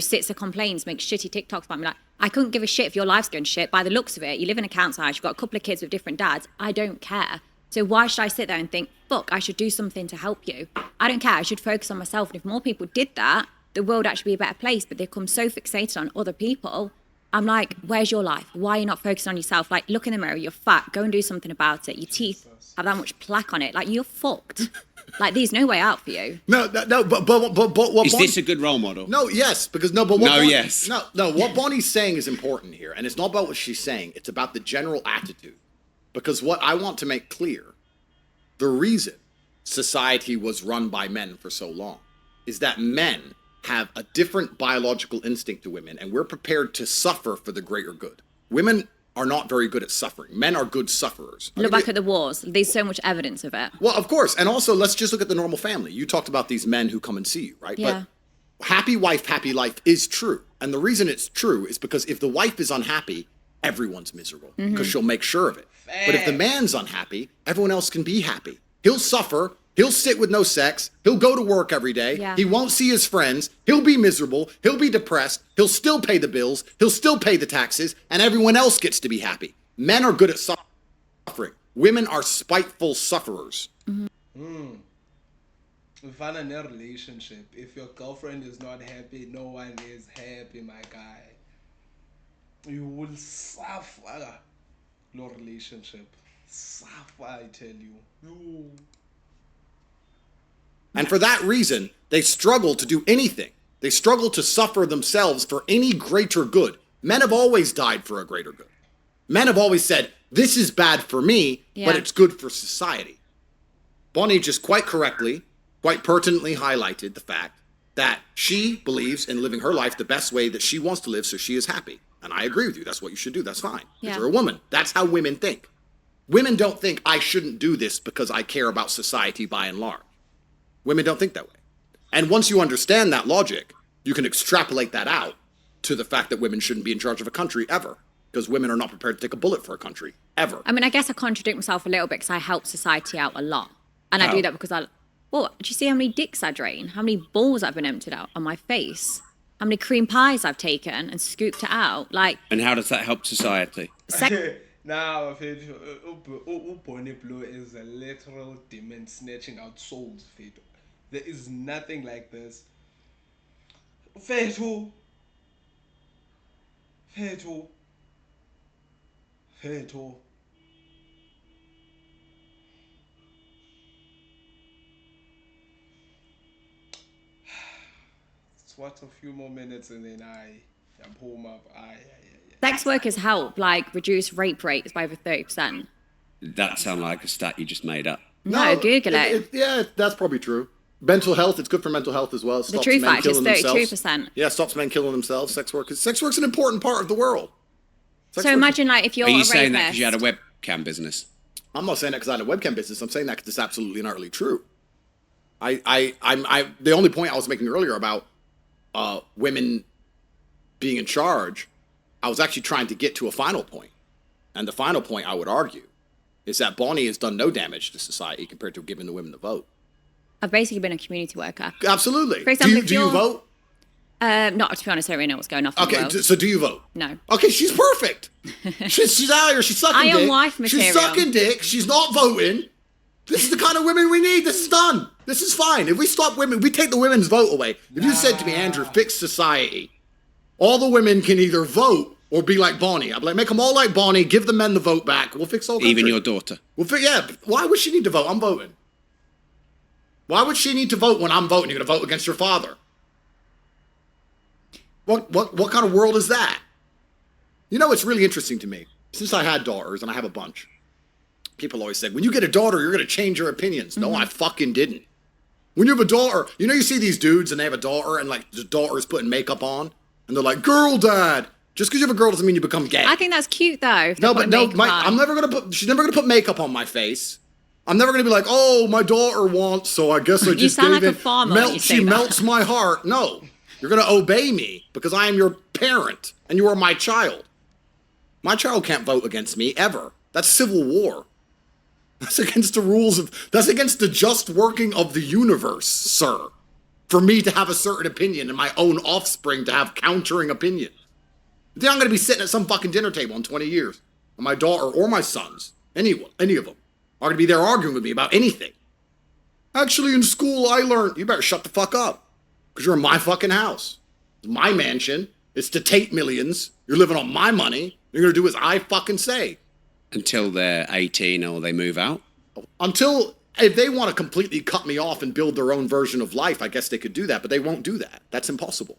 sits and complains, makes shitty TikToks about me? Like, I couldn't give a shit if your life's going to shit. By the looks of it, you live in a council house, you've got a couple of kids with different dads. I don't care. So why should I sit there and think, fuck, I should do something to help you? I don't care. I should focus on myself. And if more people did that, the world would actually be a better place. But they've become so fixated on other people. I'm like, where's your life? Why are you not focusing on yourself? Like, look in the mirror, you're fat, go and do something about it. Your teeth have that much plaque on it. Like, you're fucked. Like, there's no way out for you. No, but what Is this a good role model? No, yes, because but what No, Bonnie, yes. No, what Bonnie's saying is important here, and it's not about what she's saying, it's about the general attitude. Because what I want to make clear, the reason society was run by men for so long is that men have a different biological instinct to women, and we're prepared to suffer for the greater good. Women are not very good at suffering. Men are good sufferers. Look back at the wars. There's so much evidence of it. Well, of course. And also, let's just look at the normal family. You talked about these men who come and see you, right? Yeah. But happy wife, happy life is true. And the reason it's true is because if the wife is unhappy, everyone's miserable because she'll make sure of it. But if the man's unhappy, everyone else can be happy. He'll suffer. He'll sit with no sex. He'll go to work every day. Yeah. He won't see his friends. He'll be miserable. He'll be depressed. He'll still pay the bills. He'll still pay the taxes. And everyone else gets to be happy. Men are good at suffering. Women are spiteful sufferers. Find a relationship. If your girlfriend is not happy, no one is happy, my guy. You will suffer your relationship. Suffer, I tell you. You. And for that reason, they struggle to do anything. They struggle to suffer themselves for any greater good. Men have always died for a greater good. Men have always said, this is bad for me, but it's good for society. Bonnie just quite correctly, quite pertinently highlighted the fact that she believes in living her life the best way that she wants to live so she is happy. And I agree with you. That's what you should do. That's fine. Because you're a woman. That's how women think. Women don't think I shouldn't do this because I care about society by and large. Women don't think that way. And once you understand that logic, you can extrapolate that out to the fact that women shouldn't be in charge of a country ever. Because women are not prepared to take a bullet for a country, ever. I mean, I guess I contradict myself a little bit because I help society out a lot. And I do that because do you see how many dicks I drain? How many balls I've been emptied out on my face? How many cream pies I've taken and scooped it out? Like, And how does that help society? Now, Bonnie Blue is a literal demon snatching out souls, Fethu. There is nothing like this. Fethu. What a few more minutes and then I'm home up. sex workers help, like, reduce rape rates by over 30%. That sounds like a stat you just made up. No, Google it. Yeah, that's probably true. Mental health, it's good for mental health as well. It The stops true men fact is killing 32%. themselves. Yeah, stops men killing themselves. Sex work's an important part of the world. So imagine, like, if you're Are a you rapist. saying that because you had a webcam business? I'm not saying that because I had a webcam business. I'm saying that because it's absolutely and utterly true. The only point I was making earlier about women being in charge, I was actually trying to get to a final point. And the final point, I would argue, is that Bonnie has done no damage to society compared to giving the women the vote. I've basically been a community worker. Absolutely. For example, do you vote? Not, to be honest, I don't really know what's going on in the world. So do you vote? No. Okay, she's perfect. she's out here. She's sucking dick. Iron wife material. She's sucking dick. She's not voting. This is the kind of women we need. This is done. This is fine. If we stop women, we take the women's vote away. If you said to me, Andrew, fix society, all the women can either vote or be like Bonnie. I'd be like, make them all like Bonnie, give the men the vote back. We'll fix the whole country. Even your daughter. Yeah, why would she need to vote? I'm voting. Why would she need to vote when I'm voting? You're going to vote against your father. What kind of world is that? You know, it's really interesting to me. Since I had daughters, and I have a bunch, people always say, when you get a daughter, you're going to change your opinions. No, I fucking didn't. When you have a daughter, you know, you see these dudes and they have a daughter and like the daughter's putting makeup on and they're like, girl dad. Just because you have a girl doesn't mean you become gay. I think that's cute though. No, but no, I'm never going to put, she's never going to put makeup on my face. I'm never going to be like, oh, my daughter wants, so I guess I just you sound gave like in. a farmer when you say She that. melts my heart. No, you're going to obey me because I am your parent and you are my child. My child can't vote against me ever. That's civil war. That's against the rules of, that's against the just working of the universe, sir. For me to have a certain opinion and my own offspring to have countering opinions. You think I'm going to be sitting at some fucking dinner table in 20 years and my daughter or my sons, any of them, are going to be there arguing with me about anything. Actually, in school, I learned, you better shut the fuck up because you're in my fucking house. It's my mansion. It's the Tate millions. You're living on my money. You're going to do as I fucking say. Until they're 18 or they move out? Until, if they want to completely cut me off and build their own version of life, I guess they could do that, but they won't do that. That's impossible.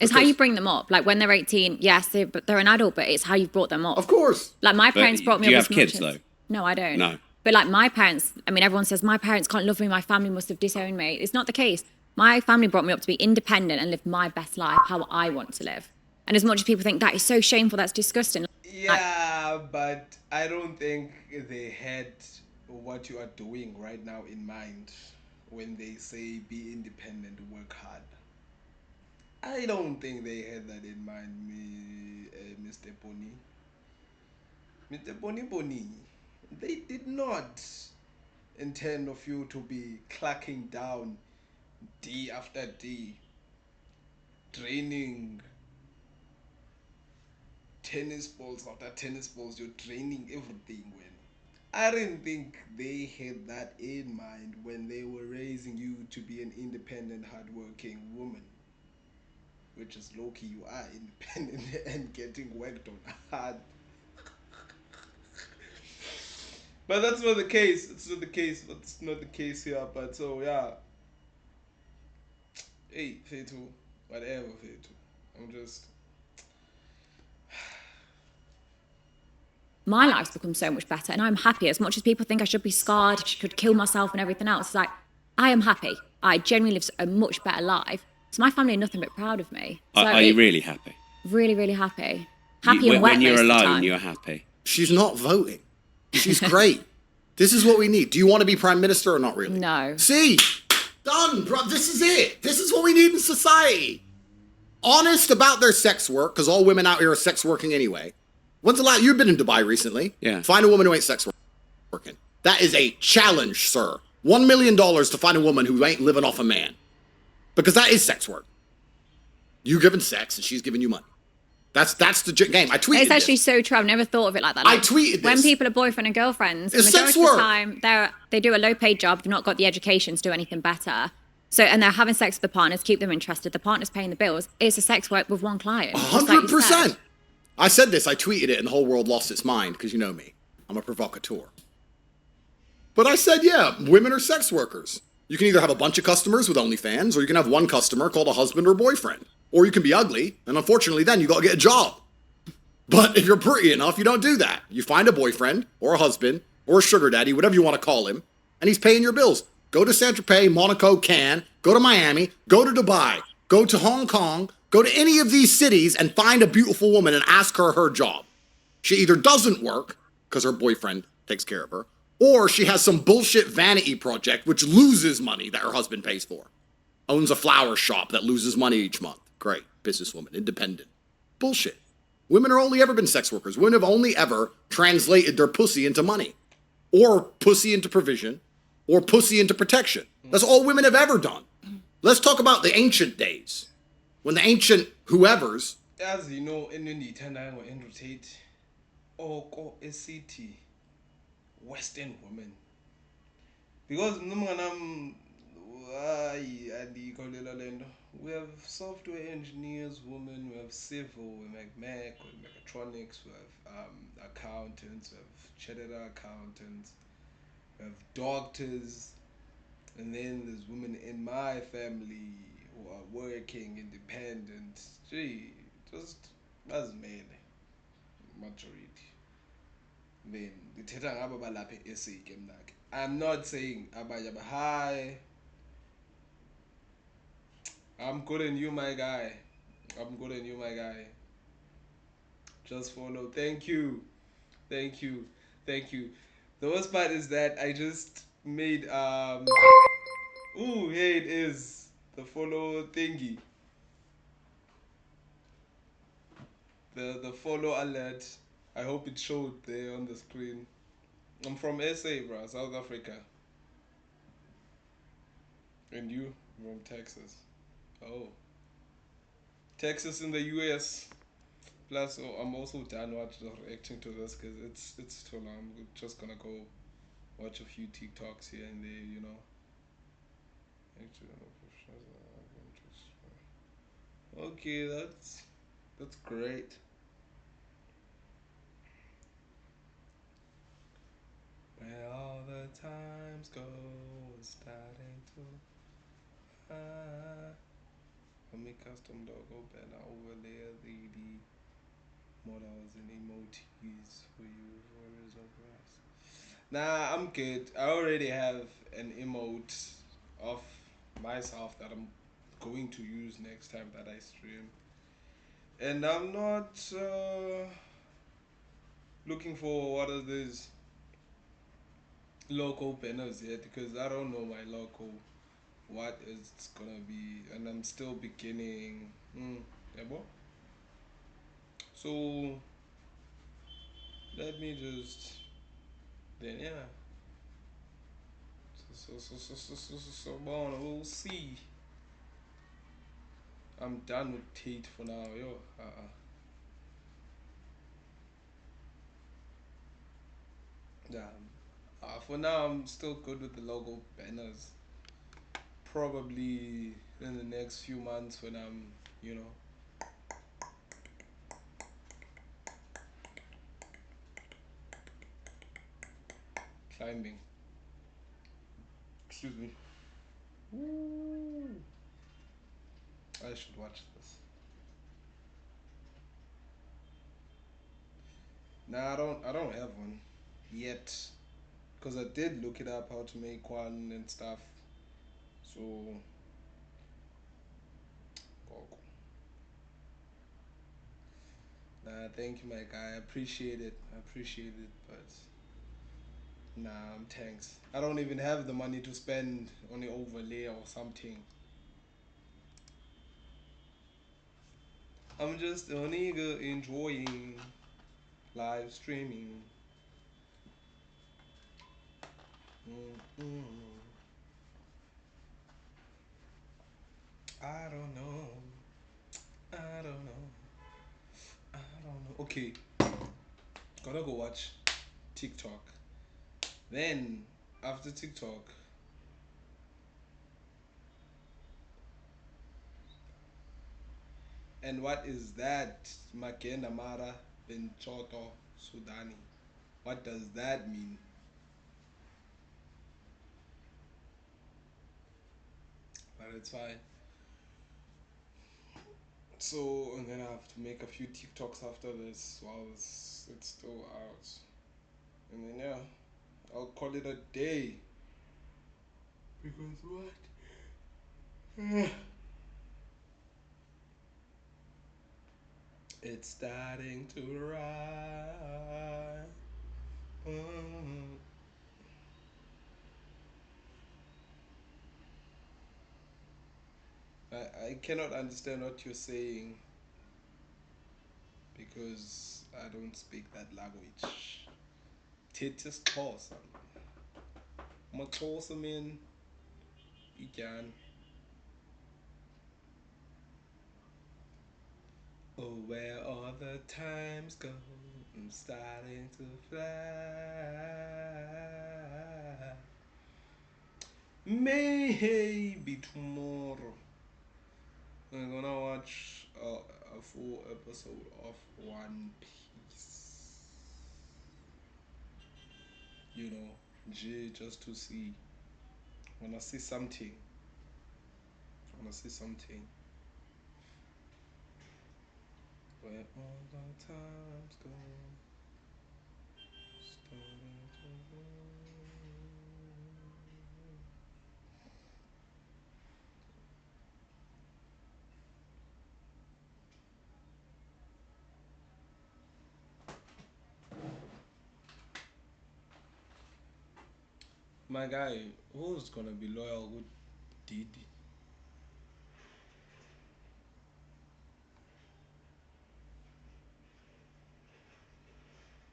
It's how you bring them up. Like when they're 18, yes, they're an adult, but it's how you brought them up. Of course. Like my parents brought me do you up have as kids, much as- though? No, I don't. No. But like my parents, I mean, everyone says my parents can't love me, my family must have disowned me. It's not the case. My family brought me up to be independent and live my best life, how I want to live. And as much as people think that is so shameful, that's disgusting. Yeah, but I don't think they had what you are doing right now in mind when they say be independent, work hard. I don't think they had that in mind, Mr. Boni. Mr. Boni. They did not intend of you to be clacking down day after day, draining tennis balls after tennis balls, you're draining everything. When I didn't think they had that in mind when they were raising you to be an independent, hardworking woman, which is low-key, you are independent and getting worked on hard. But that's not the case. It's not the case. That's not the case here. But so yeah. Hey, Fatal. Whatever, Fatal. I'm just. My life's become so much better and I'm happy. As much as people think I should be scarred, I should kill myself and everything else, it's like, I am happy. I genuinely live a much better life. So my family are nothing but proud of me. So Are you really happy? Really, really happy. Happy and wet when you're most of the alone, time. you're happy. She's not voting. She's great. This is what we need. Do you want to be prime minister or not really? No. See? Done, bro. This is it. This is what we need in society. Honest about their sex work, because all women out here are sex working anyway. When's the last? You've been in Dubai recently. Yeah. Find a woman who ain't sex working. That is a challenge, sir. $1 million to find a woman who ain't living off a man. Because that is sex work. You giving sex and she's giving you money. That's the game. I tweeted It's actually this. so true. I've never thought of it like that. I Like, tweeted when this. people are boyfriend and girlfriends, the It's sex majority of work. the time they do a low-paid job. They've not got the education to do anything better. So, and they're having sex with the partners, keep them interested. The partner's paying the bills. It's a sex work with one client. just like you said. 100%. I said this, I tweeted it, and the whole world lost its mind, because you know me. I'm a provocateur. But I said, yeah, women are sex workers. You can either have a bunch of customers with OnlyFans, or you can have one customer called a husband or boyfriend. Or you can be ugly, and unfortunately then you gotta get a job. But if you're pretty enough, you don't do that. You find a boyfriend, or a husband, or a sugar daddy, whatever you want to call him, and he's paying your bills. Go to Saint-Tropez, Monaco, Cannes, go to Miami, go to Dubai, go to Hong Kong, go to any of these cities and find a beautiful woman and ask her her job. She either doesn't work, because her boyfriend takes care of her, or she has some bullshit vanity project which loses money that her husband pays for. Owns a flower shop that loses money each month. Great. Businesswoman. Independent. Bullshit. Women are only ever been sex workers. Women have only ever translated their pussy into money. Or pussy into provision. Or pussy into protection. That's all women have ever done. Let's talk about the ancient days. When the ancient whoever's... As you know, endiyithandayo ngo-Andrew Tate, oko esithi Western women Because mnumnganam hayi andiyikholelwa le nto. We have software engineers, women, we have civil, we make mech, we have mechatronics, we have accountants, we have chartered accountants, we have doctors, and then there's women in my family who are working independent. Gee, just bazimele majority. Then ndithetha ngabo balapha e-SA ke mna ke. I'm not saying abanye hi, I'm good and you my guy. I'm good and you my guy. Just follow. Thank you. Thank you. Thank you. The worst part is that I just made ooh, here it is. The follow thingy. The follow alert. I hope it showed there on the screen. I'm from SA, bro, South Africa. And you? From Texas. Oh. Texas in the US. Plus, oh, I'm also done reacting to this because it's too long. I'm just gonna go watch a few TikToks here and there, you know. Okay, that's great. Where all the times go, starting to make custom logo banner overlay the models and emojis for you for of price. Nah, I'm good. I already have an emote of myself that I'm going to use next time that I stream. And I'm not looking for what are these local banners yet because I don't know my local what it's gonna be and I'm still beginning. Yeah, boy. So let me just then yeah. So we'll see. I'm done with Tate for now, yo. Yeah. For now, I'm still good with the logo banners. Probably in the next few months when I'm, you know, climbing. Excuse me. Ooh. I should watch this. Nah, I don't have one yet. Cause I did look it up how to make one and stuff. So, oh, nah, thank you, my guy. I appreciate it. I appreciate it, but nah, thanks. I don't even have the money to spend on the overlay or something. I'm just a nigga enjoying live streaming. Mm-mm. I don't know. I don't know. I don't know. Okay, gotta go watch TikTok. Then after TikTok, and what is that? Makenda Mara Benchoto Sudani. What does that mean? But it's fine. So and then I have to make a few TikToks after this while it's still out. And then yeah, I'll call it a day. Because what? It's starting to rise. Mm. I cannot understand what you're saying because I don't speak that language. Tate is Xhosa. Maxhosa man, you can. Oh, where all the times go, I'm starting to fly. Maybe tomorrow I'm gonna watch a full episode of One Piece. You know, just to see. Wanna see something. Wanna see something. Where all the times go. Starting to my guy, who's gonna be loyal with Didi?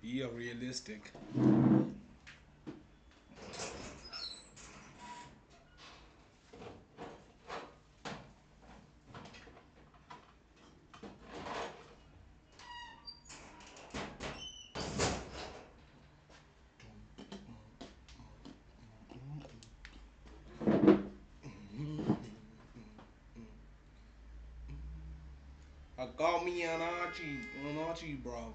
Be realistic. I got me an Archie, bro.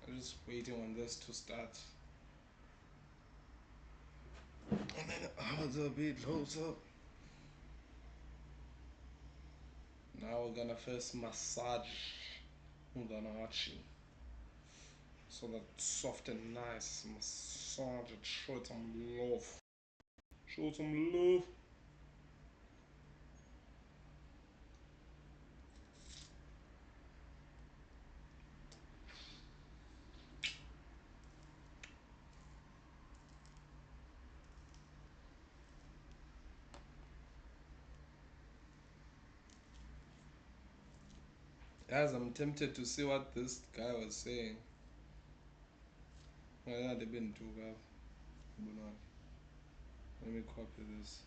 I'm just waiting on this to start. And then I was a bit closer. Now we're gonna first massage the Archie. So that soft and nice. Massage it, show it some love. Show some love. As I'm tempted to see what this guy was saying. Yeah, they've been too bad. Let me copy this.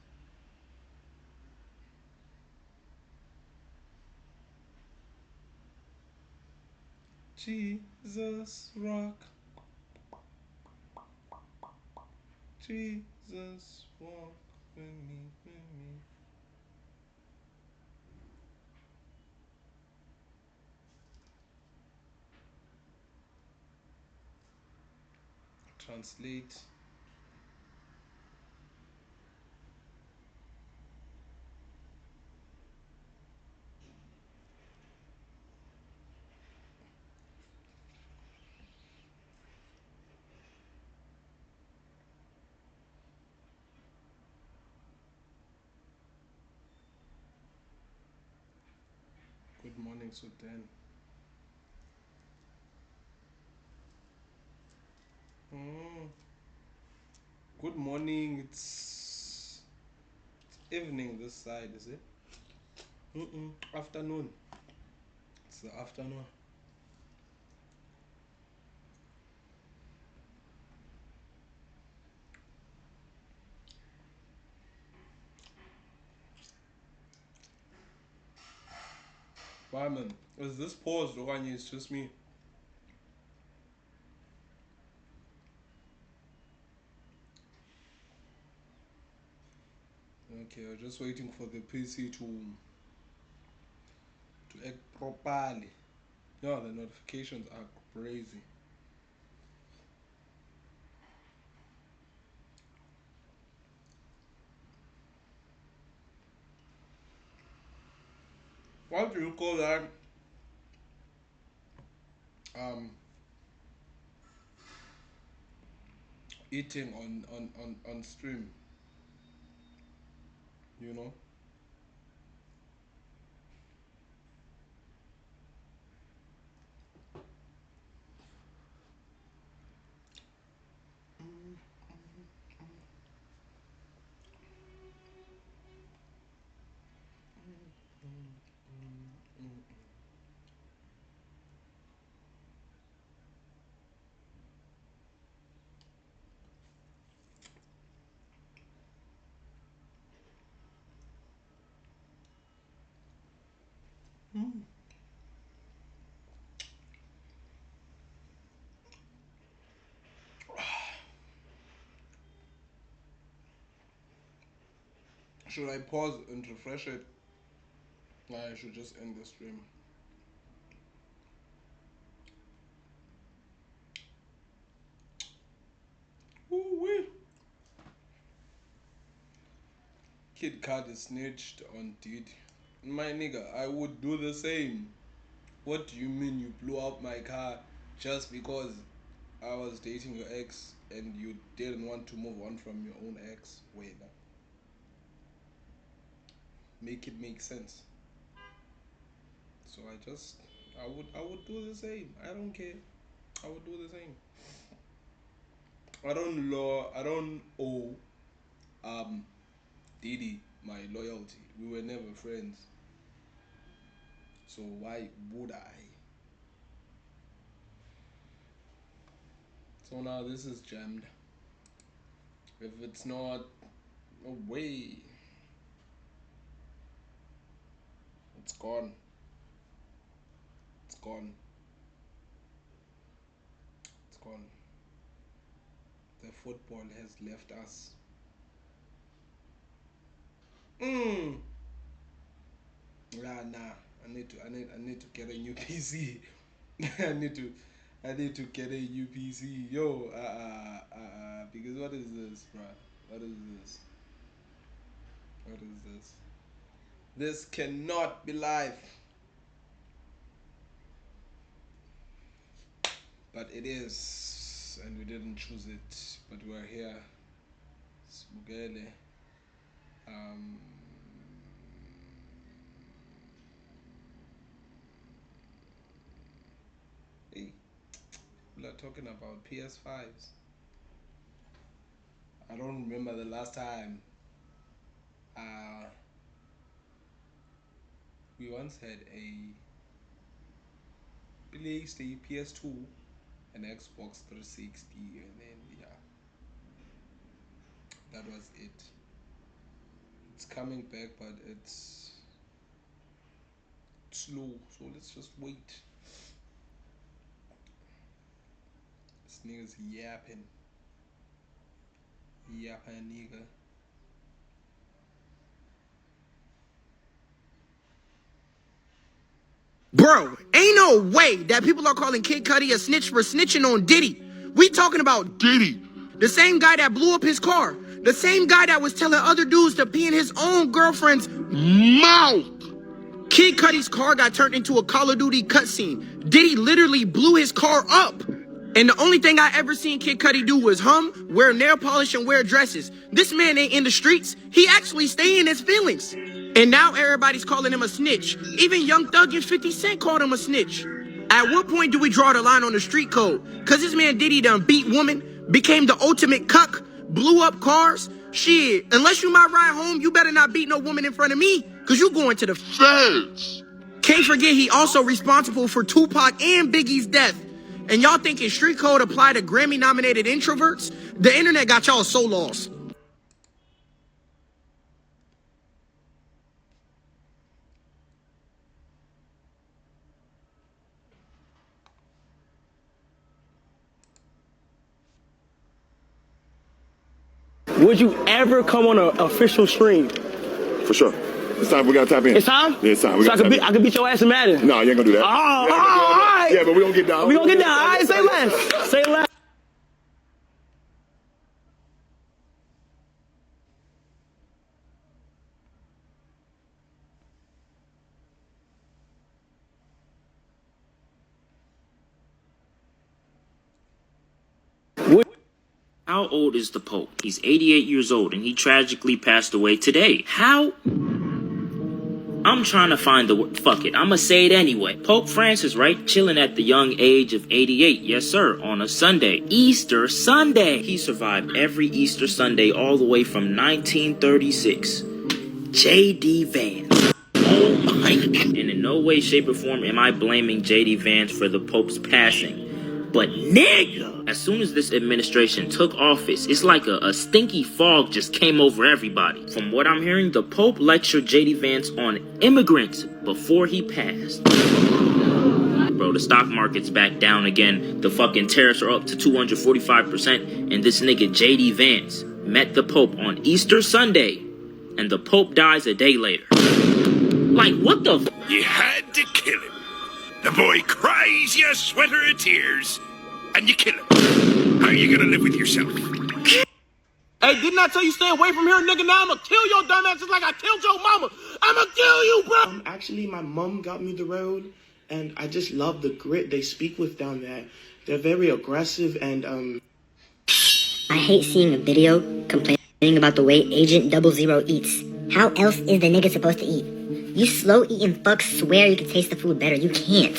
Jesus rock. Jesus walk with me, with me. Translate. Good morning, Sultan. Mm. Good morning. It's evening this side, is it? Afternoon. It's the afternoon. Why, man? Is this pause, Rogani? It's just me. Okay, I'm just waiting for the PC to act properly. Yeah, the notifications are crazy. What do you call that? Um, eating on stream. You know. Should I pause and refresh it? Nah, I should just end the stream. Ooh-wee. Kid Cudi snitched on Diddy. My nigga, I would do the same. What do you mean you blew up my car just because I was dating your ex and you didn't want to move on from your own ex? Wait now. Make it make sense. So I would do the same. I don't care. I would do the same. I don't owe Diddy my loyalty. We were never friends. So why would I? So now this is jammed. If it's not, no way. It's gone. It's gone. It's gone. The football has left us. Nah. I need to get a new PC. I need to get a new PC. Yo, because what is this, bruh? What is this? What is this? This cannot be live. But it is, and we didn't choose it, but we're here. Smugele. Hey, we are talking about PS5s. I don't remember the last time we once had a PlayStation, PS2, an Xbox 360, and then yeah, that was it. It's coming back, but it's slow, so let's just wait. This nigga's yapping nigga. Bro, ain't no way that people are calling Kid Cudi a snitch for snitching on Diddy. We talking about Diddy, the same guy that blew up his car, the same guy that was telling other dudes to pee in his own girlfriend's mouth. Kid Cudi's car got turned into a Call of Duty cutscene. Diddy literally blew his car up. And the only thing I ever seen Kid Cudi do was hum, wear nail polish, and wear dresses. This man ain't in the streets. He actually stay in his feelings. And now everybody's calling him a snitch. Even Young Thug and 50 Cent called him a snitch. At what point do we draw the line on the street code? Cause this man Diddy done beat women, became the ultimate cuck, blew up cars. Shit, unless you my ride home, you better not beat no woman in front of me, cause you going to the feds. Can't forget he also responsible for Tupac and Biggie's death. And y'all thinking street code apply to Grammy-nominated introverts? The internet got y'all so lost. Would you ever come on an official stream? For sure. It's time. We gotta tap in. It's time? Yeah, it's time. We so gotta I can beat your ass in Madden. No, you ain't gonna do that. Oh, all right. Yeah, but we gonna get down. We gonna get down. All right, say less. Say less. How old is the Pope? He's 88 years old and he tragically passed away today. How? I'm trying to find the word. Fuck it. I'ma say it anyway. Pope Francis, right? Chilling at the young age of 88. Yes, sir. On a Sunday. Easter Sunday. He survived every Easter Sunday all the way from 1936. J.D. Vance. Oh my God. And in no way, shape, or form am I blaming J.D. Vance for the Pope's passing. But nigga, as soon as this administration took office, it's like a stinky fog just came over everybody. From what I'm hearing, the Pope lectured J.D. Vance on immigrants before he passed. Bro, the stock market's back down again. The fucking tariffs are up to 245%. And this nigga J.D. Vance met the Pope on Easter Sunday and the Pope dies a day later. Like, what the You had to kill him. The boy cries you a sweater of tears, and you kill him. How are you gonna live with yourself? Hey, didn't I tell you stay away from here, nigga? Now I'ma kill your dumb ass just like I killed your mama. I'ma kill you, bro. Actually, my mom got me the road, and I just love the grit they speak with down there. They're very aggressive and I hate seeing a video complaining about the way Agent 00 eats. How else is the nigga supposed to eat? You slow eating fucks swear you can taste the food better. You can't.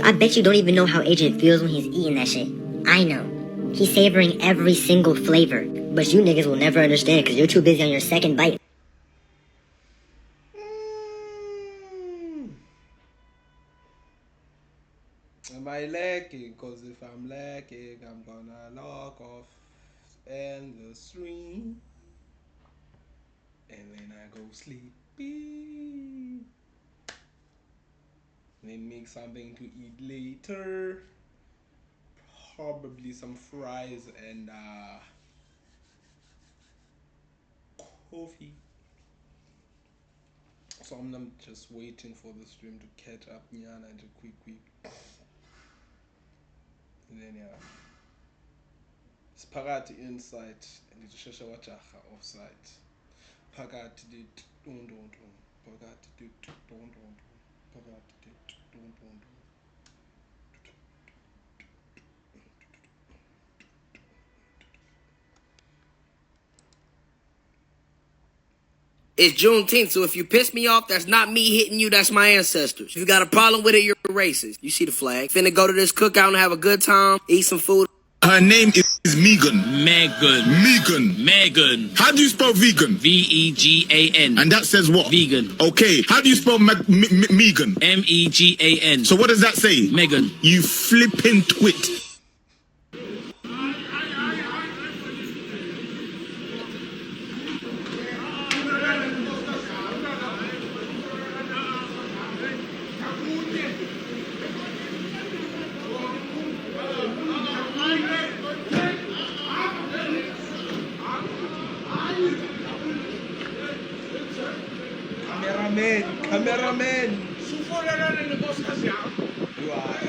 I bet you don't even know how Agent feels when he's eating that shit. I know. He's savoring every single flavor. But you niggas will never understand because you're too busy on your second bite. Am I lacking? Because if I'm lacking, I'm gonna log off and the stream. And then I go sleepy. Then make something to eat later. Probably some fries and coffee. So I'm just waiting for the stream to catch up Nyana and a quick. And then yeah. Spaghetti inside and it's shasha wachacha offside. Pagati did don't. Pagati did don't. Pagati did don't. It's Juneteenth, so if you piss me off, that's not me hitting you, that's my ancestors. If you got a problem with it, you're racist. You see the flag. Finna go to this cookout and have a good time, eat some food. Her name is Megan. Megan. Megan. How do you spell vegan? Vegan. And that says what? Vegan. Okay. How do you spell Megan? Megan. So what does that say? Megan. You flipping twit. Cameraman. You are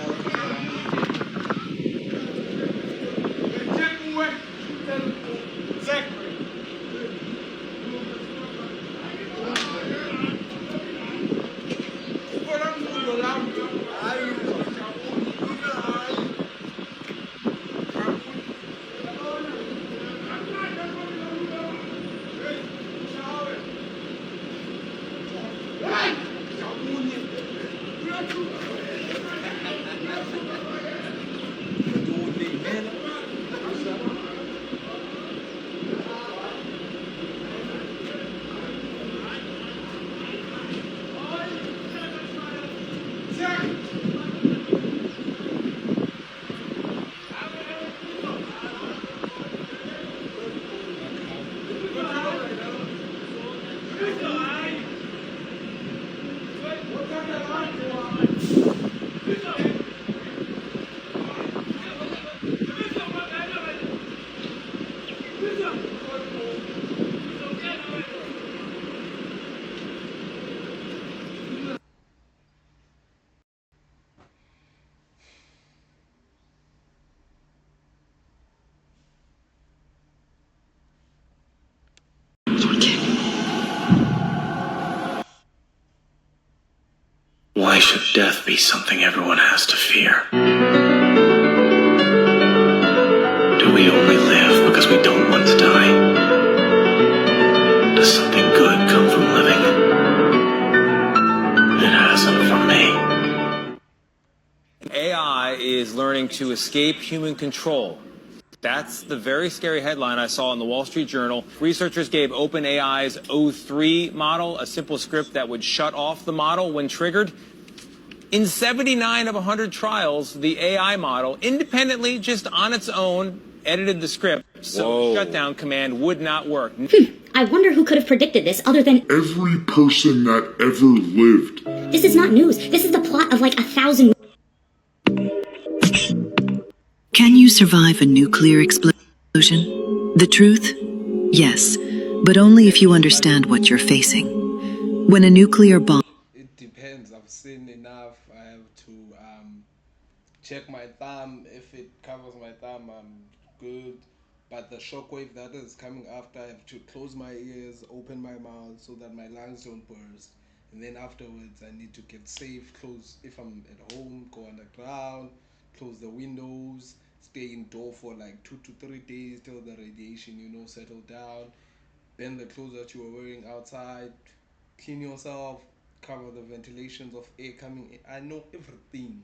Why should death be something everyone has to fear? Do we only live because we don't want to die? Does something good come from living? It hasn't for me. AI is learning to escape human control. That's the very scary headline I saw in the Wall Street Journal. Researchers gave OpenAI's O3 model a simple script that would shut off the model when triggered. In 79 of 100 trials, the AI model independently, just on its own, edited the script, so the shutdown command would not work. I wonder who could have predicted this other than Every person that ever lived. This is not news. This is the plot of like 1,000. Can you survive a nuclear explosion? The truth? Yes. but only if you understand what you're facing. When a nuclear bomb... It depends. I've seen enough. I have to check my thumb. If it covers my thumb, I'm good. But the shockwave that is coming after, I have to close my ears, open my mouth so that my lungs don't burst. And then afterwards, I need to get safe, close, if I'm at home, go underground, close the windows, stay indoor for like 2 to 3 days till the radiation, settle down. Bend the clothes that you were wearing outside, clean yourself, cover the ventilations of air coming in. I know everything.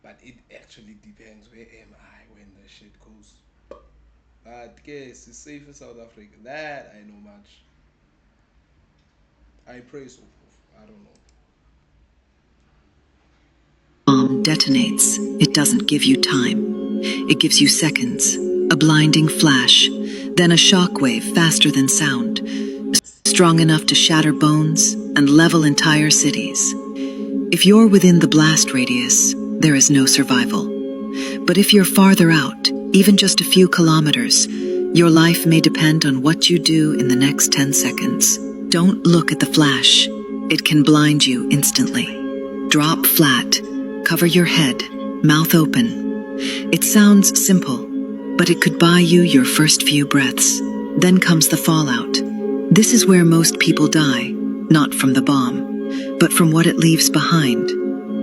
But it actually depends, where am I when the shit goes. But guess it's safe in South Africa. That I know much. I pray so. I don't know. Bomb detonates. It doesn't give you time. It gives you seconds, a blinding flash, then a shockwave faster than sound, strong enough to shatter bones and level entire cities. If you're within the blast radius, there is no survival. But if you're farther out, even just a few kilometers, your life may depend on what you do in the next 10 seconds. Don't look at the flash. It can blind you instantly. Drop flat. Cover your head, mouth open. It sounds simple, but it could buy you your first few breaths. Then comes the fallout. This is where most people die, not from the bomb, but from what it leaves behind.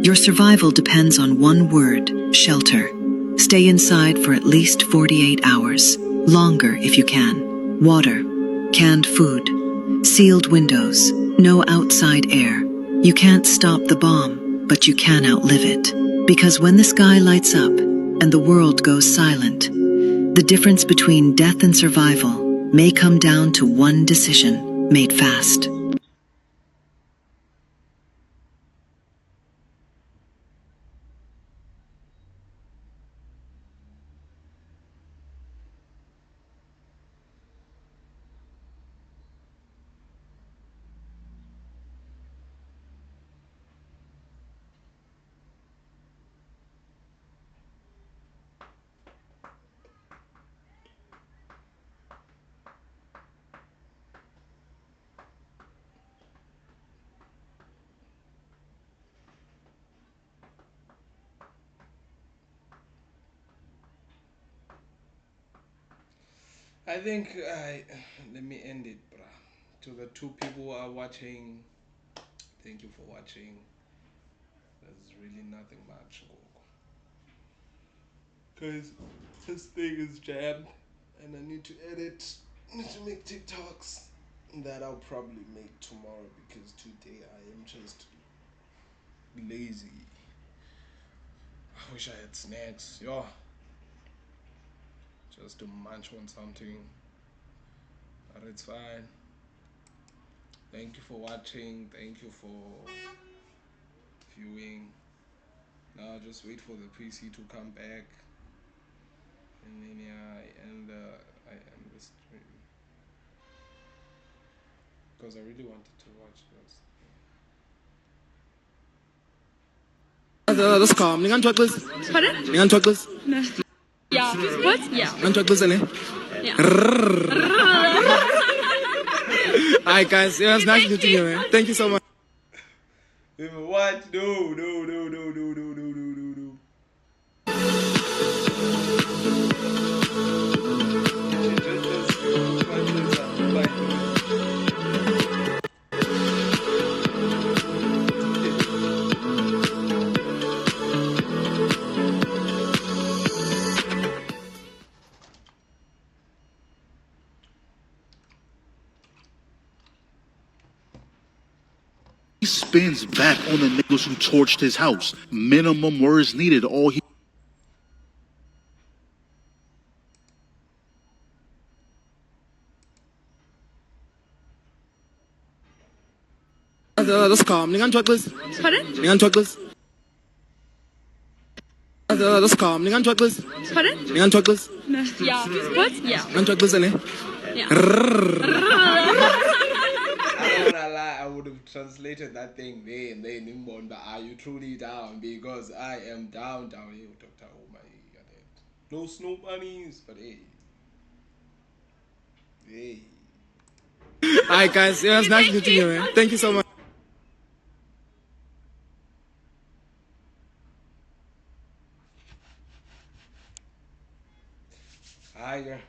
Your survival depends on one word: shelter. Stay inside for at least 48 hours, longer if you can. Water, canned food, sealed windows, no outside air. You can't stop the bomb, but you can outlive it. Because when the sky lights up and the world goes silent, the difference between death and survival may come down to one decision made fast. I think let me end it, bruh. To the two people who are watching, thank you for watching. There's really nothing much, because this thing is jammed, and I need to edit, need to make TikToks that I'll probably make tomorrow, because today I am just lazy. I wish I had snacks, yo, just to munch on something, but it's fine. Thank you for watching. Thank you for viewing. Now just wait for the PC to come back, and then yeah, I end the stream because I really wanted to watch this. Dat is calm. Niet aan het twikkelen. Pardon? Niet aan het twikkelen. No. Yeah. What? Yeah. Aan het twikkelen, hè? Yeah. Alright, guys. It was nice meeting you, man. Thank you so much. What? No. He spins back on the niggas who torched his house. Minimum words needed. All he Dat is calm. Niet aan het twikkelen. Pardon? Niet aan het twikkelen. Dat is calm. Niet aan het twikkelen. Pardon? Niet aan het twikkelen. No. Yeah. What? Yeah. Aan het twikkelen, hè? Yeah. I don't wanna lie, I would have translated that thing there and then in but are you truly down? Because I am down here, Dr. Oh my god. No snow bunnies, but hey. Hey. Alright, guys. It was nice meeting you, man. Thank you so much. Higher.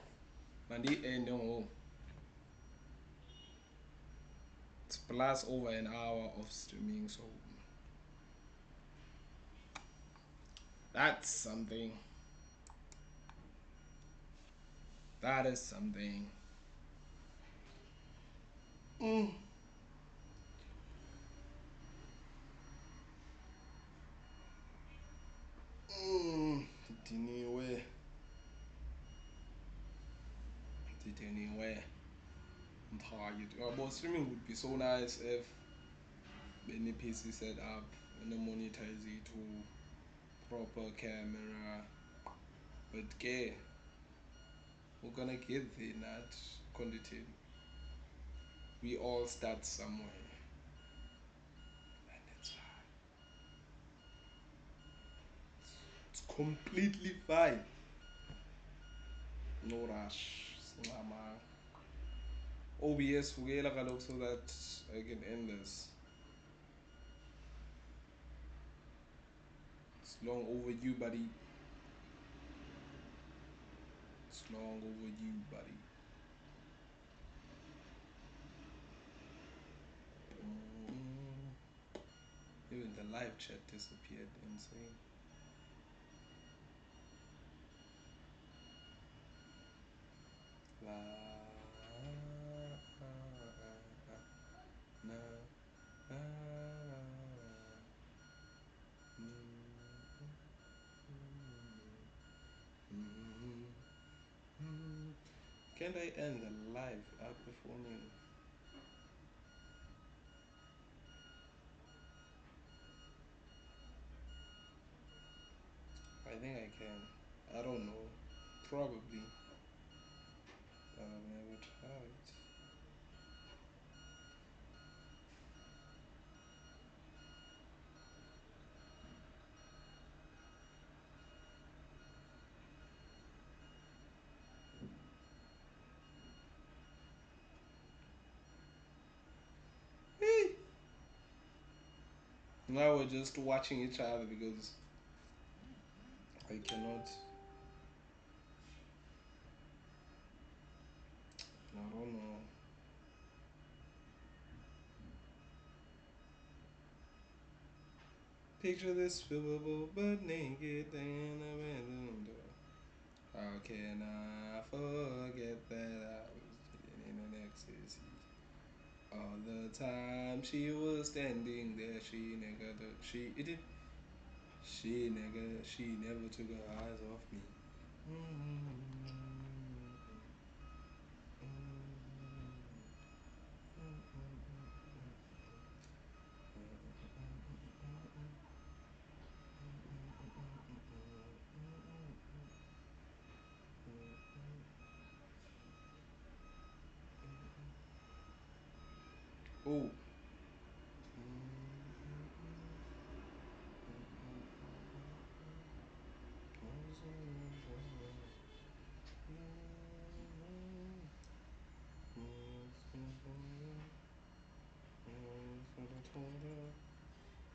Mandi no. It's plus over an hour of streaming, so that's something. That is something. Mm. Anyway. Anyway. I'm tired. But streaming would be so nice if any PC set up and monetize it to proper camera. But okay, we're gonna get there, not quantity. We all start somewhere. And it's fine. It's completely fine. No rush. Slama. OBS vukela kaloku so that I can end this. It's long overdue, buddy. It's long overdue, buddy. Even the live chat disappeared. Insane. Can't I end the live up before you? I think I can. I don't know. Probably. But I've never tried. Now we're just watching each other because I cannot. I don't know. Picture this swimmable but naked in a bedroom door. How can I forget that I was in an ecstasy? All the time she was standing there, she never took her eyes off me. Oh.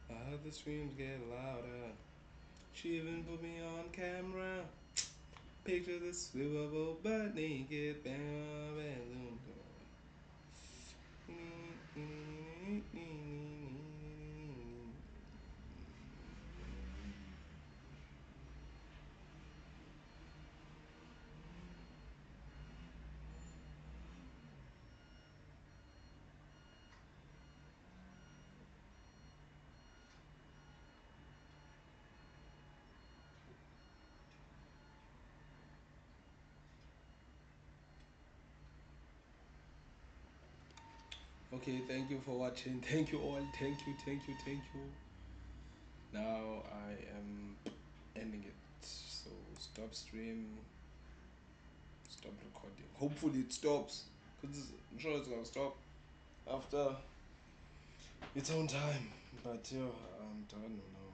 I heard the screams get louder. She even put me on camera. Picture the swimmable but naked bedroom door. Okay, thank you for watching. Thank you all. Thank you, thank you, thank you. Now I am ending it. So stop stream. Stop recording. Hopefully it stops. Because I'm sure it's gonna stop after its own time. But yeah, I'm done now.